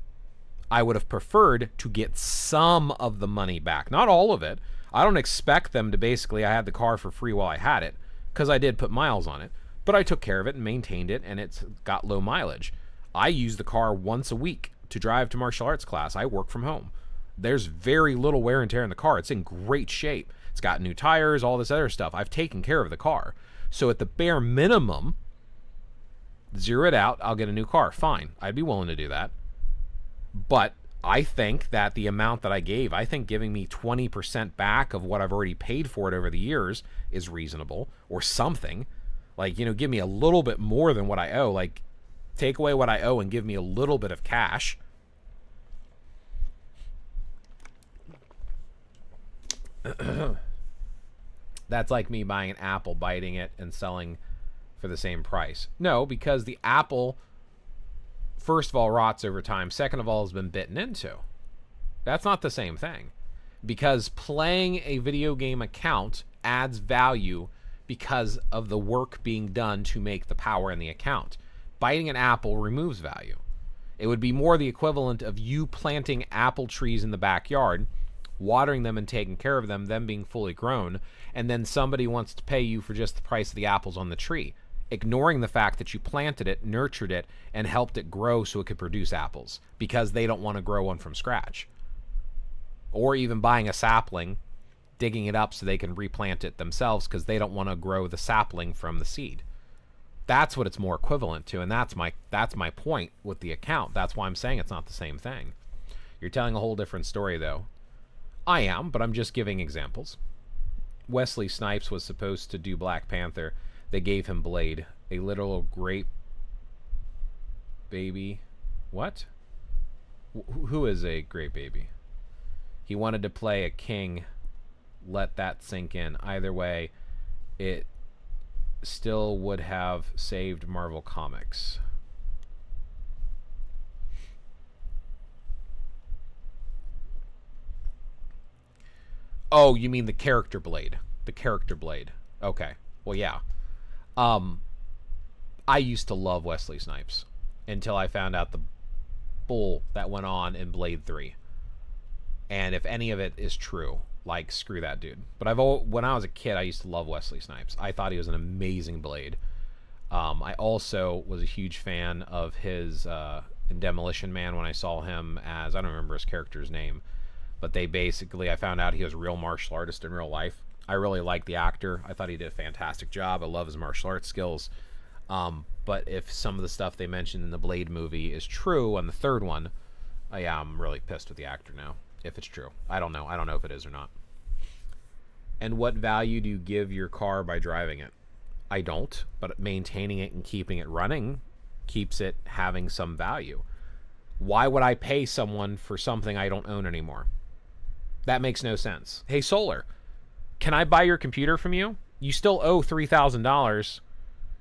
[SPEAKER 1] I would have preferred to get some of the money back. Not all of it. I don't expect them to basically, I had the car for free while I had it, because I did put miles on it. But I took care of it and maintained it, and it's got low mileage. I use the car once a week to drive to martial arts class. I work from home. There's very little wear and tear in the car. It's in great shape. It's got new tires, all this other stuff. I've taken care of the car. So at the bare minimum, zero it out, I'll get a new car. Fine. I'd be willing to do that. But I think that the amount that I gave, I think giving me 20% back of what I've already paid for it over the years is reasonable, or something. Like, you know, give me a little bit more than what I owe. Like, take away what I owe and give me a little bit of cash. That's like me buying an apple, biting it, and selling for the same price. No, because the apple, first of all, rots over time. Second of all, has been bitten into. That's not the same thing. Because playing a video game account adds value because of the work being done to make the power in the account. Biting an apple removes value. It would be more the equivalent of you planting apple trees in the backyard, watering them and taking care of them being fully grown, and then somebody wants to pay you for just the price of the apples on the tree, ignoring the fact that you planted it, nurtured it, and helped it grow so it could produce apples, because they don't want to grow one from scratch. Or even buying a sapling, digging it up so they can replant it themselves because they don't want to grow the sapling from the seed. That's what it's more equivalent to, and that's my point with the account. That's why I'm saying it's not the same thing. You're telling a whole different story, though. I am, but I'm just giving examples. Wesley Snipes was supposed to do Black Panther. They gave him Blade, a literal grape baby. What? Who is a great baby? He wanted to play a king. Let that sink in. Either way, it still would have saved Marvel Comics. Oh, you mean the character Blade. The character Blade. Okay. Well, yeah. I used to love Wesley Snipes until I found out the bull that went on in Blade 3. And if any of it is true, like, screw that dude. But when I was a kid, I used to love Wesley Snipes. I thought he was an amazing Blade. I also was a huge fan of his in Demolition Man when I saw him as, I don't remember his character's name, but I found out he was a real martial artist in real life. I really liked the actor. I thought he did a fantastic job. I love his martial arts skills. But if some of the stuff they mentioned in the Blade movie is true on the third one, yeah, I'm really pissed with the actor now, if it's true. I don't know. I don't know if it is or not. And what value do you give your car by driving it? I don't, but maintaining it and keeping it running keeps it having some value. Why would I pay someone for something I don't own anymore? That makes no sense. Hey, Solar, can I buy your computer from you? You still owe $3,000,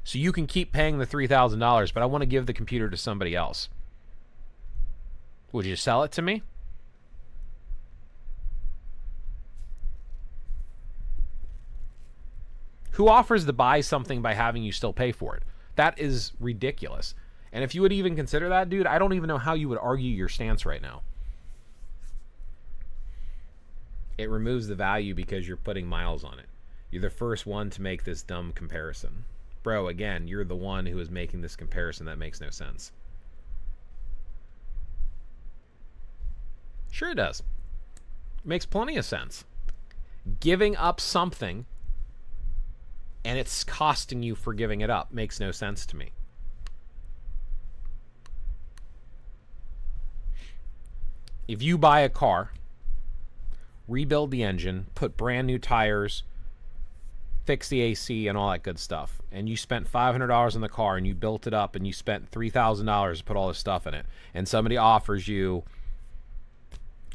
[SPEAKER 1] so you can keep paying the $3,000, but I want to give the computer to somebody else. Would you sell it to me? Who offers to buy something by having you still pay for it? That is ridiculous. And if you would even consider that, dude, I don't even know how you would argue your stance right now. It removes the value because you're putting miles on it. You're the first one to make this dumb comparison. Bro, again, you're the one who is making this comparison that makes no sense. Sure it does. It makes plenty of sense. Giving up something and it's costing you for giving it up makes no sense to me. If you buy a car, rebuild the engine, put brand new tires, fix the AC and all that good stuff, and you spent $500 on the car and you built it up and you spent $3,000 to put all this stuff in it, and somebody offers you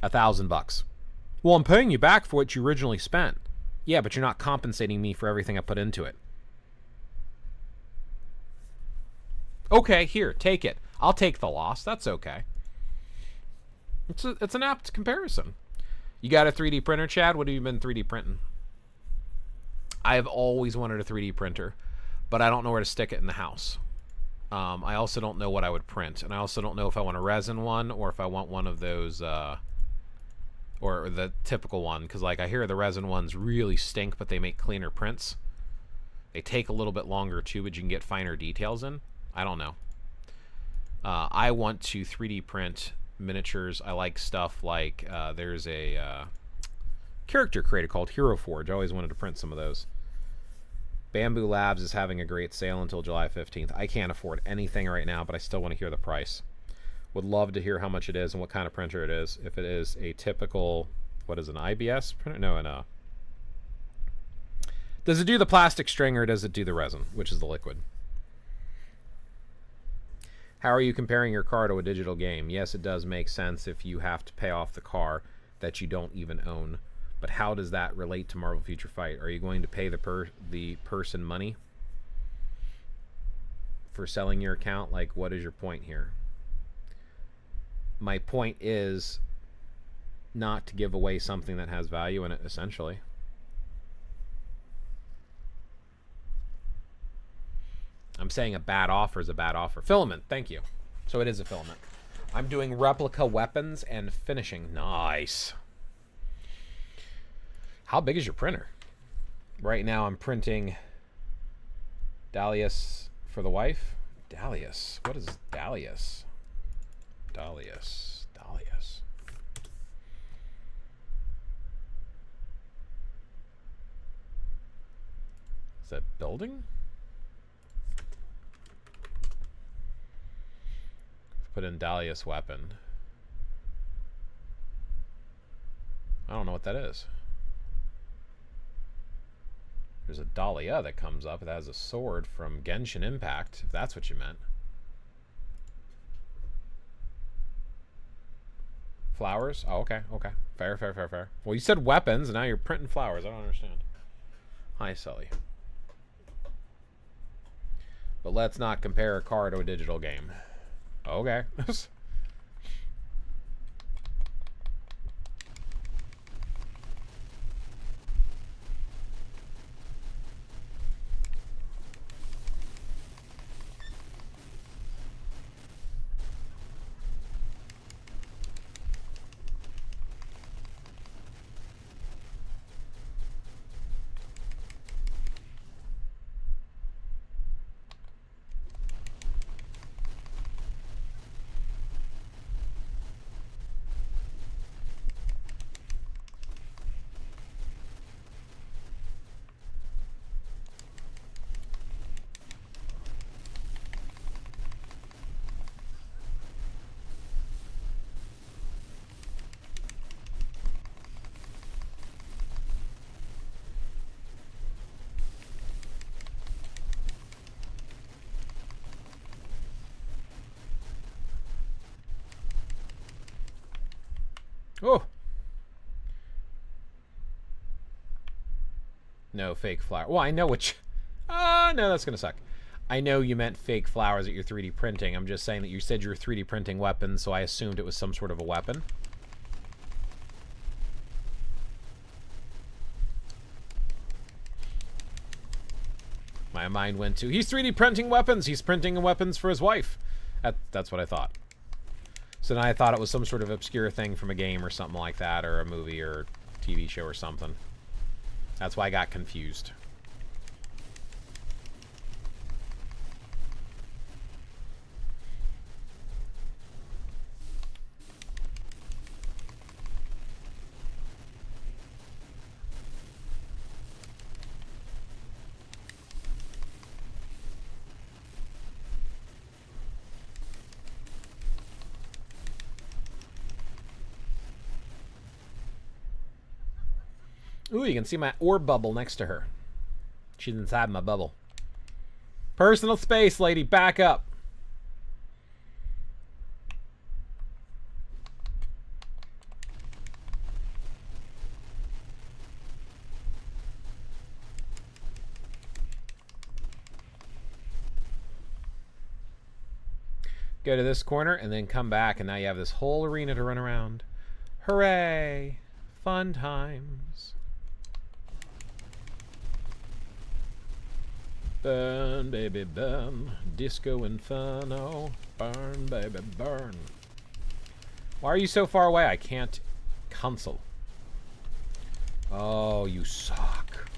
[SPEAKER 1] $1,000. Well, I'm paying you back for what you originally spent. Yeah, but you're not compensating me for everything I put into it. Okay, here, take it. I'll take the loss. That's okay. It's an apt comparison. You got a 3D printer, Chad? What have you been 3D printing? I have always wanted a 3D printer. but I don't know where to stick it in the house. I also don't know what I would print, and I also don't know if I want a resin one or if I want one of those, or the typical one, because like I hear the resin ones really stink, but they make cleaner prints. They take a little bit longer too, but you can get finer details in. I don't know. I want to 3D print miniatures. I like stuff like there's a character creator called Hero Forge. I always wanted to print some of those. Bamboo Labs is having a great sale until July 15th. I can't afford anything right now, but I still want to hear the price. Would love to hear how much it is and what kind of printer it is. If it is a typical, what is an IBS printer? No, does it do the plastic string or does it do the resin, which is the liquid? How are you comparing your car to a digital game? Yes, it does make sense if you have to pay off the car that you don't even own. But how does that relate to Marvel Future Fight? Are you going to pay the person money for selling your account? Like, what is your point here? My point is not to give away something that has value in it, essentially. I'm saying a bad offer is a bad offer. Filament, thank you. So it is a filament. I'm doing replica weapons and finishing. Nice. How big is your printer? Right now I'm printing Dalius for the wife. Dalius. What is Dalius? Dalius. Is that building? Put in Dalius weapon. I don't know what that is. There's a Dahlia that comes up that has a sword from Genshin Impact, if that's what you meant. Flowers? Oh, okay, okay. Fair. Well, you said weapons, and now you're printing flowers. I don't understand. Hi, Sully. But let's not compare a car to a digital game. Okay. Oh. No, fake flower. Well, I know which... no, that's going to suck. I know you meant fake flowers that you're 3D printing. I'm just saying that you said you were 3D printing weapons, so I assumed it was some sort of a weapon. My mind went to, he's 3D printing weapons. He's printing weapons for his wife. That's what I thought. So then I thought it was some sort of obscure thing from a game or something like that, or a movie or TV show or something. That's why I got confused. Ooh, you can see my orb bubble next to her. She's inside my bubble. Personal space, lady, back up. Go to this corner and then come back, and now you have this whole arena to run around. Hooray! Fun times. Burn, baby, burn. Disco Inferno. Burn, baby, burn. Why are you so far away? I can't cancel. Oh, you suck.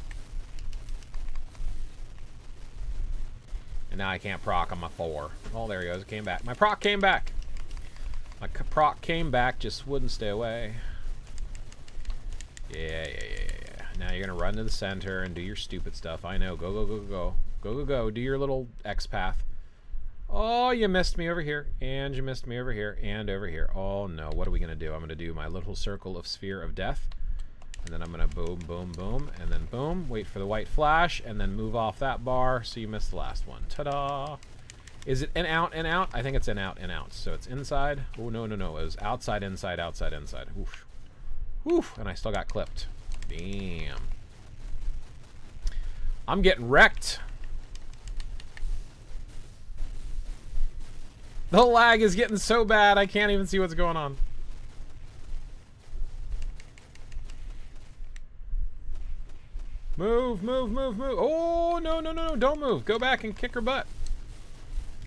[SPEAKER 1] And now I can't proc on my 4. Oh, there he goes. It came back. My proc came back. My proc came back, just wouldn't stay away. Yeah. Now you're going to run to the center and do your stupid stuff. I know. Go. Go. Do your little X path. Oh, you missed me over here. And you missed me over here. And over here. Oh, no. What are we going to do? I'm going to do my little circle of sphere of death. And then I'm going to boom, boom, boom. And then boom. Wait for the white flash. And then move off that bar so you missed the last one. Ta-da! Is it in, out, in, out? I think it's in, out, in, out. So it's inside. Oh, no. It was outside, inside, outside, inside. Oof. Oof. And I still got clipped. Damn. I'm getting wrecked. The lag is getting so bad I can't even see what's going on. Move. Oh, no. Don't move. Go back and kick her butt.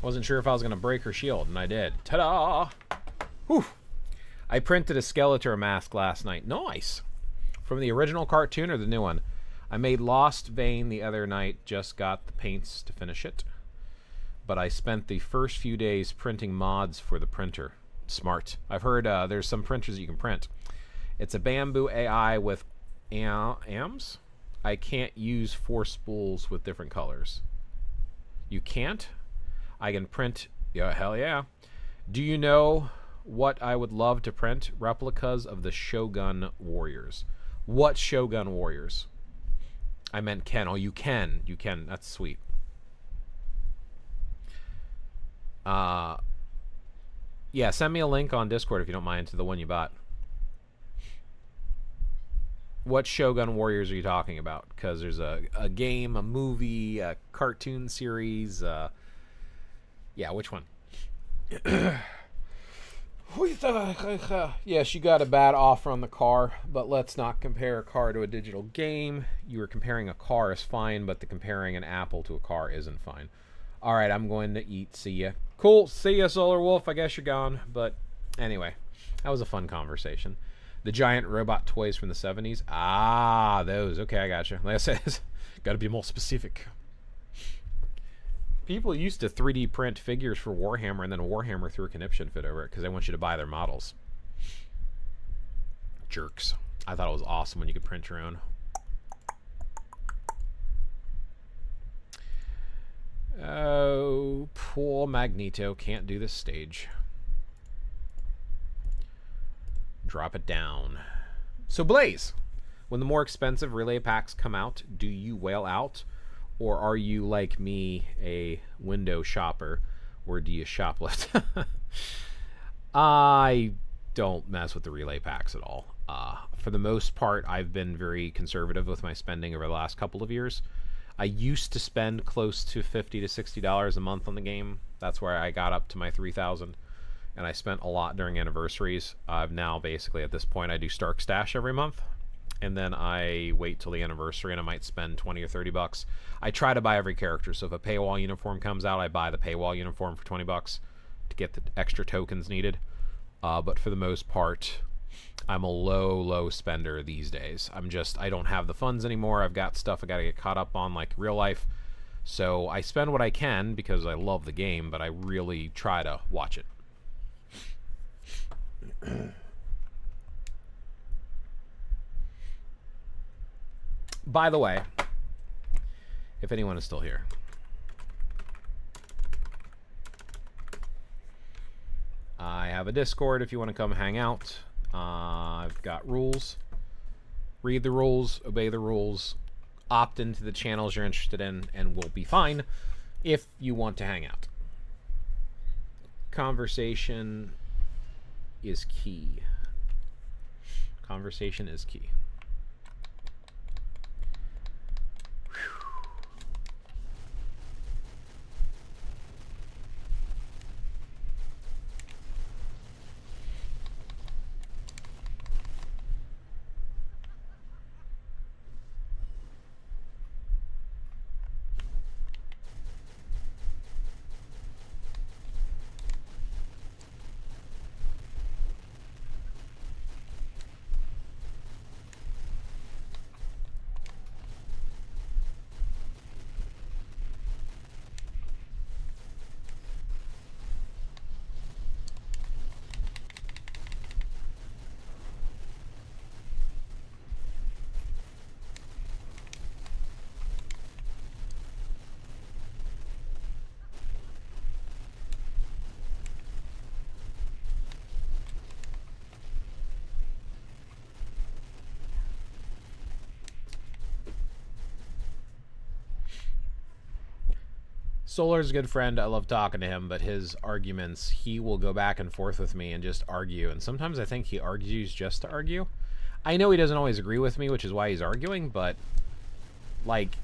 [SPEAKER 1] Wasn't sure if I was going to break her shield, and I did. Ta-da! Whew. I printed a Skeletor mask last night. Nice. From the original cartoon or the new one? I made Lost Vein the other night. Just got the paints to finish it. But I spent the first few days printing mods for the printer. Smart. I've heard there's some printers that you can print. It's a bamboo AI with AMs. I can't use 4 spools with different colors. You can't? I can print. Yeah, hell yeah. Do you know what I would love to print? Replicas of the Shogun Warriors. What Shogun Warriors? I meant Ken. Oh, you can. You can. That's sweet. Yeah, send me a link on Discord if you don't mind to the one you bought. What Shogun Warriors are you talking about? Because there's a game, a movie, a cartoon series. Yeah, which one? Yes, you got a bad offer on the car, but let's not compare a car to a digital game. You were comparing a car is fine, but comparing an apple to a car isn't fine. All right, I'm going to eat. See ya. Cool. See ya, Solar Wolf. I guess you're gone. But anyway, that was a fun conversation. The giant robot toys from the 70s. Ah, those. Okay, I gotcha. Like I said, got to be more specific. People used to 3D print figures for Warhammer, and then Warhammer threw a conniption fit over it because they want you to buy their models. Jerks. I thought it was awesome when you could print your own. Oh, poor Magneto can't do this stage. Drop it down. So Blaze, when the more expensive relay packs come out, do you wail out? Or are you like me, a window shopper? Or do you shoplift? I don't mess with the relay packs at all. For the most part, I've been very conservative with my spending over the last couple of years. I used to spend close to $50 to $60 a month on the game. That's where I got up to my $3,000. And I spent a lot during anniversaries. I've now basically, at this point, I do Stark Stash every month. And then I wait till the anniversary and I might spend 20 or 30 bucks. I try to buy every character. So if a paywall uniform comes out, I buy the paywall uniform for 20 bucks to get the extra tokens needed. But for the most part, I'm a low spender these days. I don't have the funds anymore. I've got stuff I got to get caught up on, like real life. So I spend what I can because I love the game, but I really try to watch it. By the way, if anyone is still here, I have a Discord if you want to come hang out. I've got rules. Read the rules, obey the rules, opt into the channels you're interested in, and we'll be fine if you want to hang out. Conversation is key. Conversation is key. Solar's a good friend. I love talking to him, but his arguments, he will go back and forth with me and just argue. And sometimes I think he argues just to argue. I know he doesn't always agree with me, which is why he's arguing, but, like,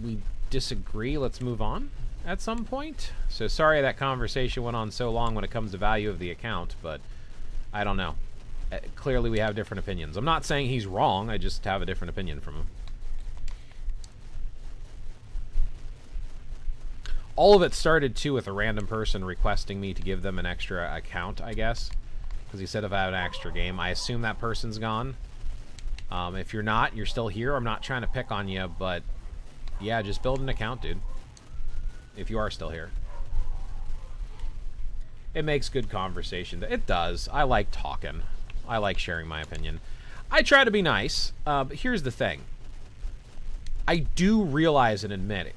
[SPEAKER 1] we disagree. Let's move on at some point. So sorry that conversation went on so long when it comes to value of the account, but I don't know. Clearly we have different opinions. I'm not saying he's wrong. I just have a different opinion from him. All of it started, too, with a random person requesting me to give them an extra account, I guess. Because he said if I have an extra game. I assume that person's gone. If you're not, you're still here. I'm not trying to pick on you, but... yeah, just build an account, dude. If you are still here. It makes good conversation. It does. I like talking. I like sharing my opinion. I try to be nice, but here's the thing. I do realize and admit it.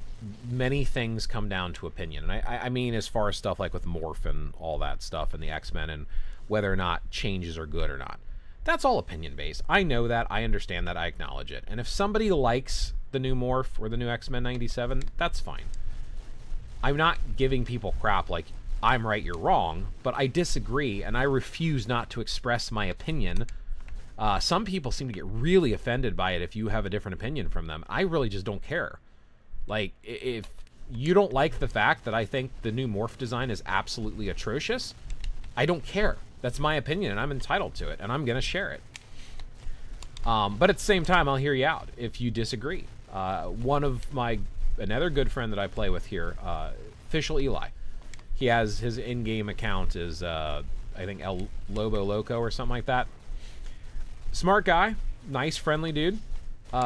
[SPEAKER 1] Many things come down to opinion. And I mean as far as stuff like with Morph and all that stuff and the X-Men and whether or not changes are good or not. That's all opinion-based. I know that. I understand that. I acknowledge it. And if somebody likes the new Morph or the new X-Men 97, that's fine. I'm not giving people crap like, I'm right, you're wrong, but I disagree, and I refuse not to express my opinion. Some people seem to get really offended by it if you have a different opinion from them. I really just don't care. Like, if you don't like the fact that I think the new Morph design is absolutely atrocious, I don't care. That's my opinion, and I'm entitled to it, and I'm going to share it. But at the same time, I'll hear you out if you disagree. One of another good friend that I play with here, Official Eli, he has his in-game account is, I think, El Lobo Loco or something like that. Smart guy, nice, friendly dude.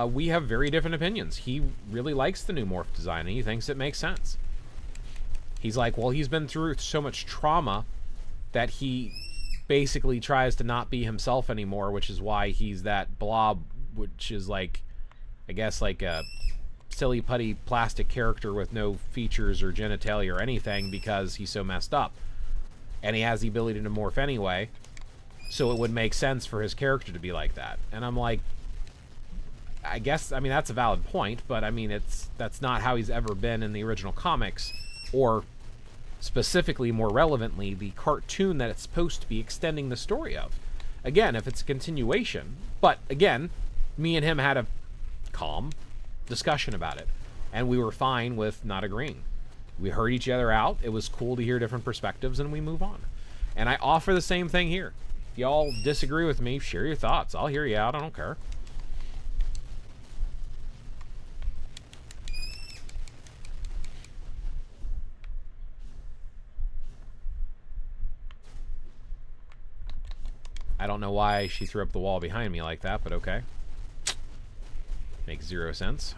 [SPEAKER 1] We have very different opinions. He really likes the new Morph design, and he thinks it makes sense. He's like, well, he's been through so much trauma that he basically tries to not be himself anymore, which is why he's that blob, which is like, I guess, like a silly putty plastic character with no features or genitalia or anything because he's so messed up. And he has the ability to morph anyway, so it would make sense for his character to be like that. And I'm like, I guess, I mean, that's a valid point, but I mean, that's not how he's ever been in the original comics, or specifically, more relevantly, the cartoon that it's supposed to be extending the story of. Again, if it's a continuation. But again, me and him had a calm discussion about it, and we were fine with not agreeing. We heard each other out. It was cool to hear different perspectives, and we move on. And I offer the same thing here. If y'all disagree with me, share your thoughts. I'll hear you out. I don't care. I don't know why she threw up the wall behind me like that, but okay. Makes zero sense.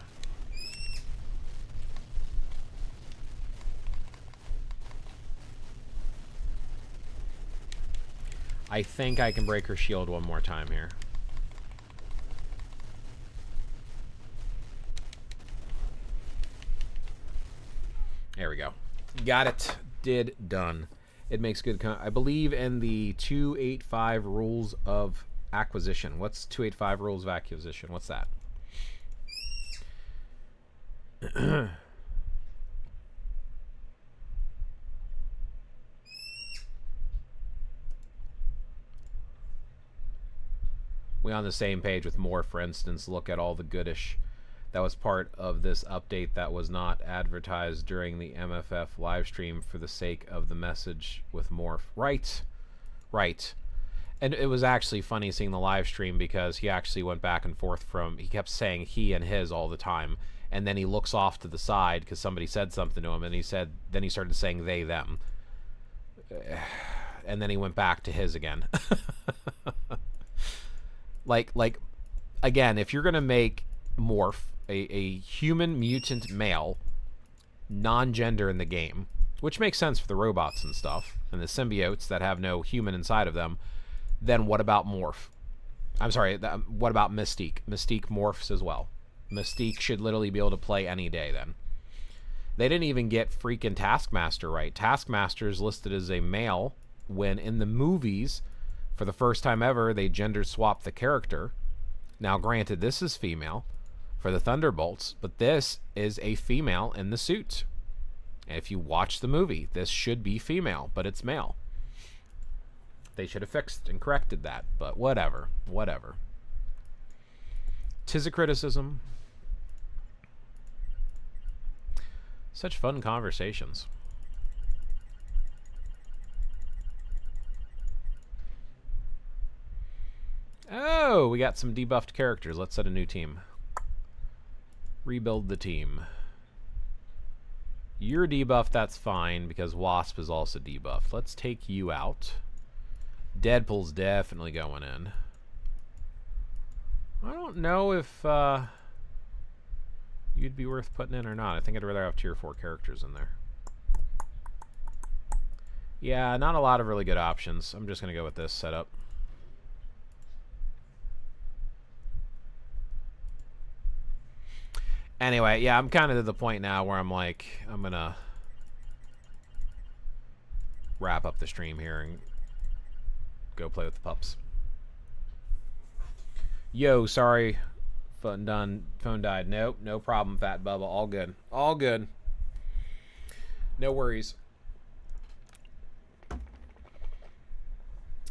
[SPEAKER 1] I think I can break her shield one more time here. There we go. Got it. Did. Done. It makes good I believe in the 285 rules of acquisition. What's 285 rules of acquisition? What's that? We on the same page with more, for instance. Look at all the goodish that was part of this update that was not advertised during the MFF live stream for the sake of the message with Morph. Right. Right. And it was actually funny seeing the live stream because he actually went back and forth he kept saying he and his all the time. And then he looks off to the side because somebody said something to him, and then he started saying they, them. And then he went back to his again. like, again, if you're going to make Morph a human mutant male, non-gender in the game, which makes sense for the robots and stuff, and the symbiotes that have no human inside of them, then what about Morph? I'm sorry, what about Mystique? Mystique morphs as well. Mystique should literally be able to play any day then. They didn't even get freaking Taskmaster right. Taskmaster is listed as a male when in the movies, for the first time ever, they gender swapped the character. Now, granted, this is female for the Thunderbolts, but this is a female in the suit. And if you watch the movie, this should be female, but it's male. They should have fixed and corrected that, but whatever. Whatever. 'Tis a criticism. Such fun conversations. Oh, we got some debuffed characters. Let's set a new team. Rebuild the team. You're debuffed, that's fine, because Wasp is also debuffed. Let's take you out. Deadpool's definitely going in. I don't know if you'd be worth putting in or not. I think I'd rather have tier 4 characters in there. Yeah, not a lot of really good options. I'm just going to go with this setup. Anyway, yeah, I'm kind of to the point now where I'm like, I'm going to wrap up the stream here and go play with the pups. Yo, sorry. Phone done. Phone died. Nope, no problem, Fat Bubba. All good. All good. No worries.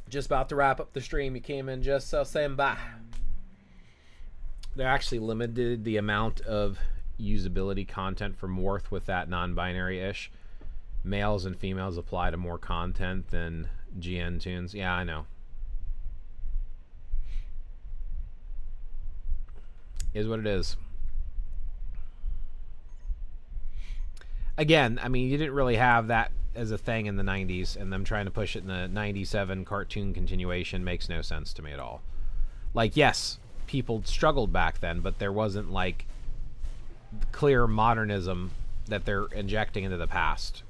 [SPEAKER 1] Just about to wrap up the stream. You came in just saying bye. They actually limited the amount of usability content for Morph with that non-binary-ish. Males and females apply to more content than GN tunes. Yeah, I know. Is what it is. Again, I mean, you didn't really have that as a thing in the 90s, and them trying to push it in the 97 cartoon continuation makes no sense to me at all. Like, yes, people struggled back then, but there wasn't like clear modernism that they're injecting into the past,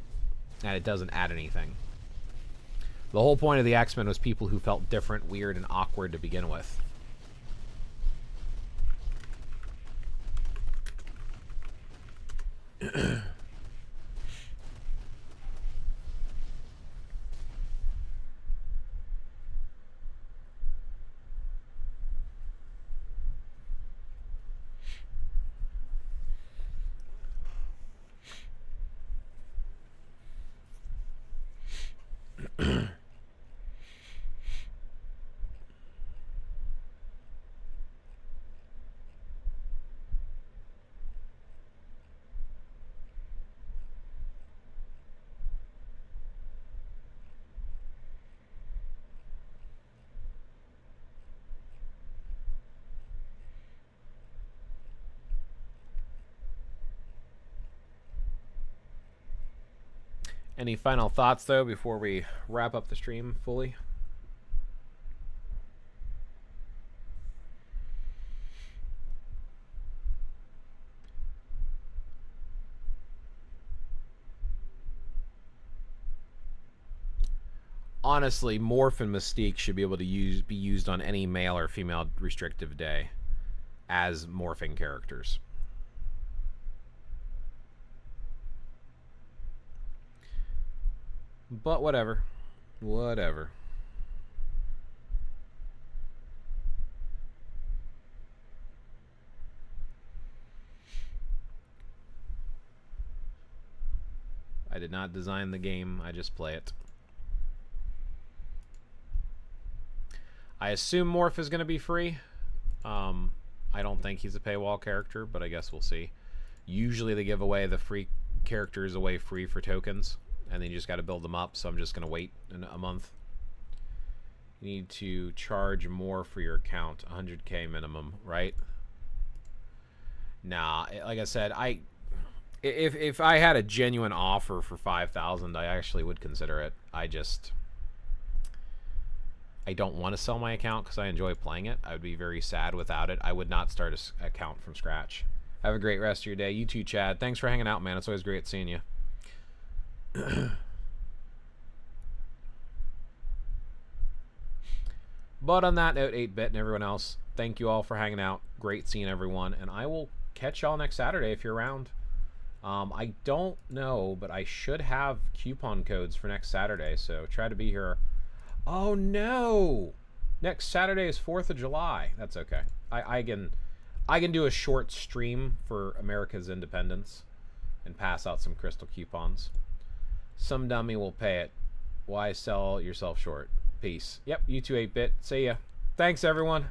[SPEAKER 1] and it doesn't add anything. The whole point of the X-Men was people who felt different, weird, and awkward to begin with. Any final thoughts, though, before we wrap up the stream fully? Honestly, Morph and Mystique should be able to be used on any male or female restrictive day as morphing characters. But whatever. Whatever. I did not design the game, I just play it. I assume Morph is going to be free. I don't think he's a paywall character, but I guess we'll see. Usually they give away the free characters away free for tokens, and then you just got to build them up, so I'm just going to wait a month. You need to charge more for your account, 100K minimum, right? Nah, like I said, if I had a genuine offer for 5,000, I actually would consider it. I don't want to sell my account because I enjoy playing it. I would be very sad without it. I would not start an account from scratch. Have a great rest of your day. You too, Chad. Thanks for hanging out, man. It's always great seeing you. But on that note, 8-Bit and everyone else, thank you all for hanging out. Great seeing everyone. And I will catch y'all next Saturday if you're around. I don't know, but I should have coupon codes for next Saturday, so try to be here. Oh no! Next Saturday is 4th of July. That's okay. I can do a short stream for America's independence. and pass out some crystal coupons. Some dummy will pay it. Why sell yourself short? Peace. Yep, you too, 8-bit. See ya. Thanks, everyone.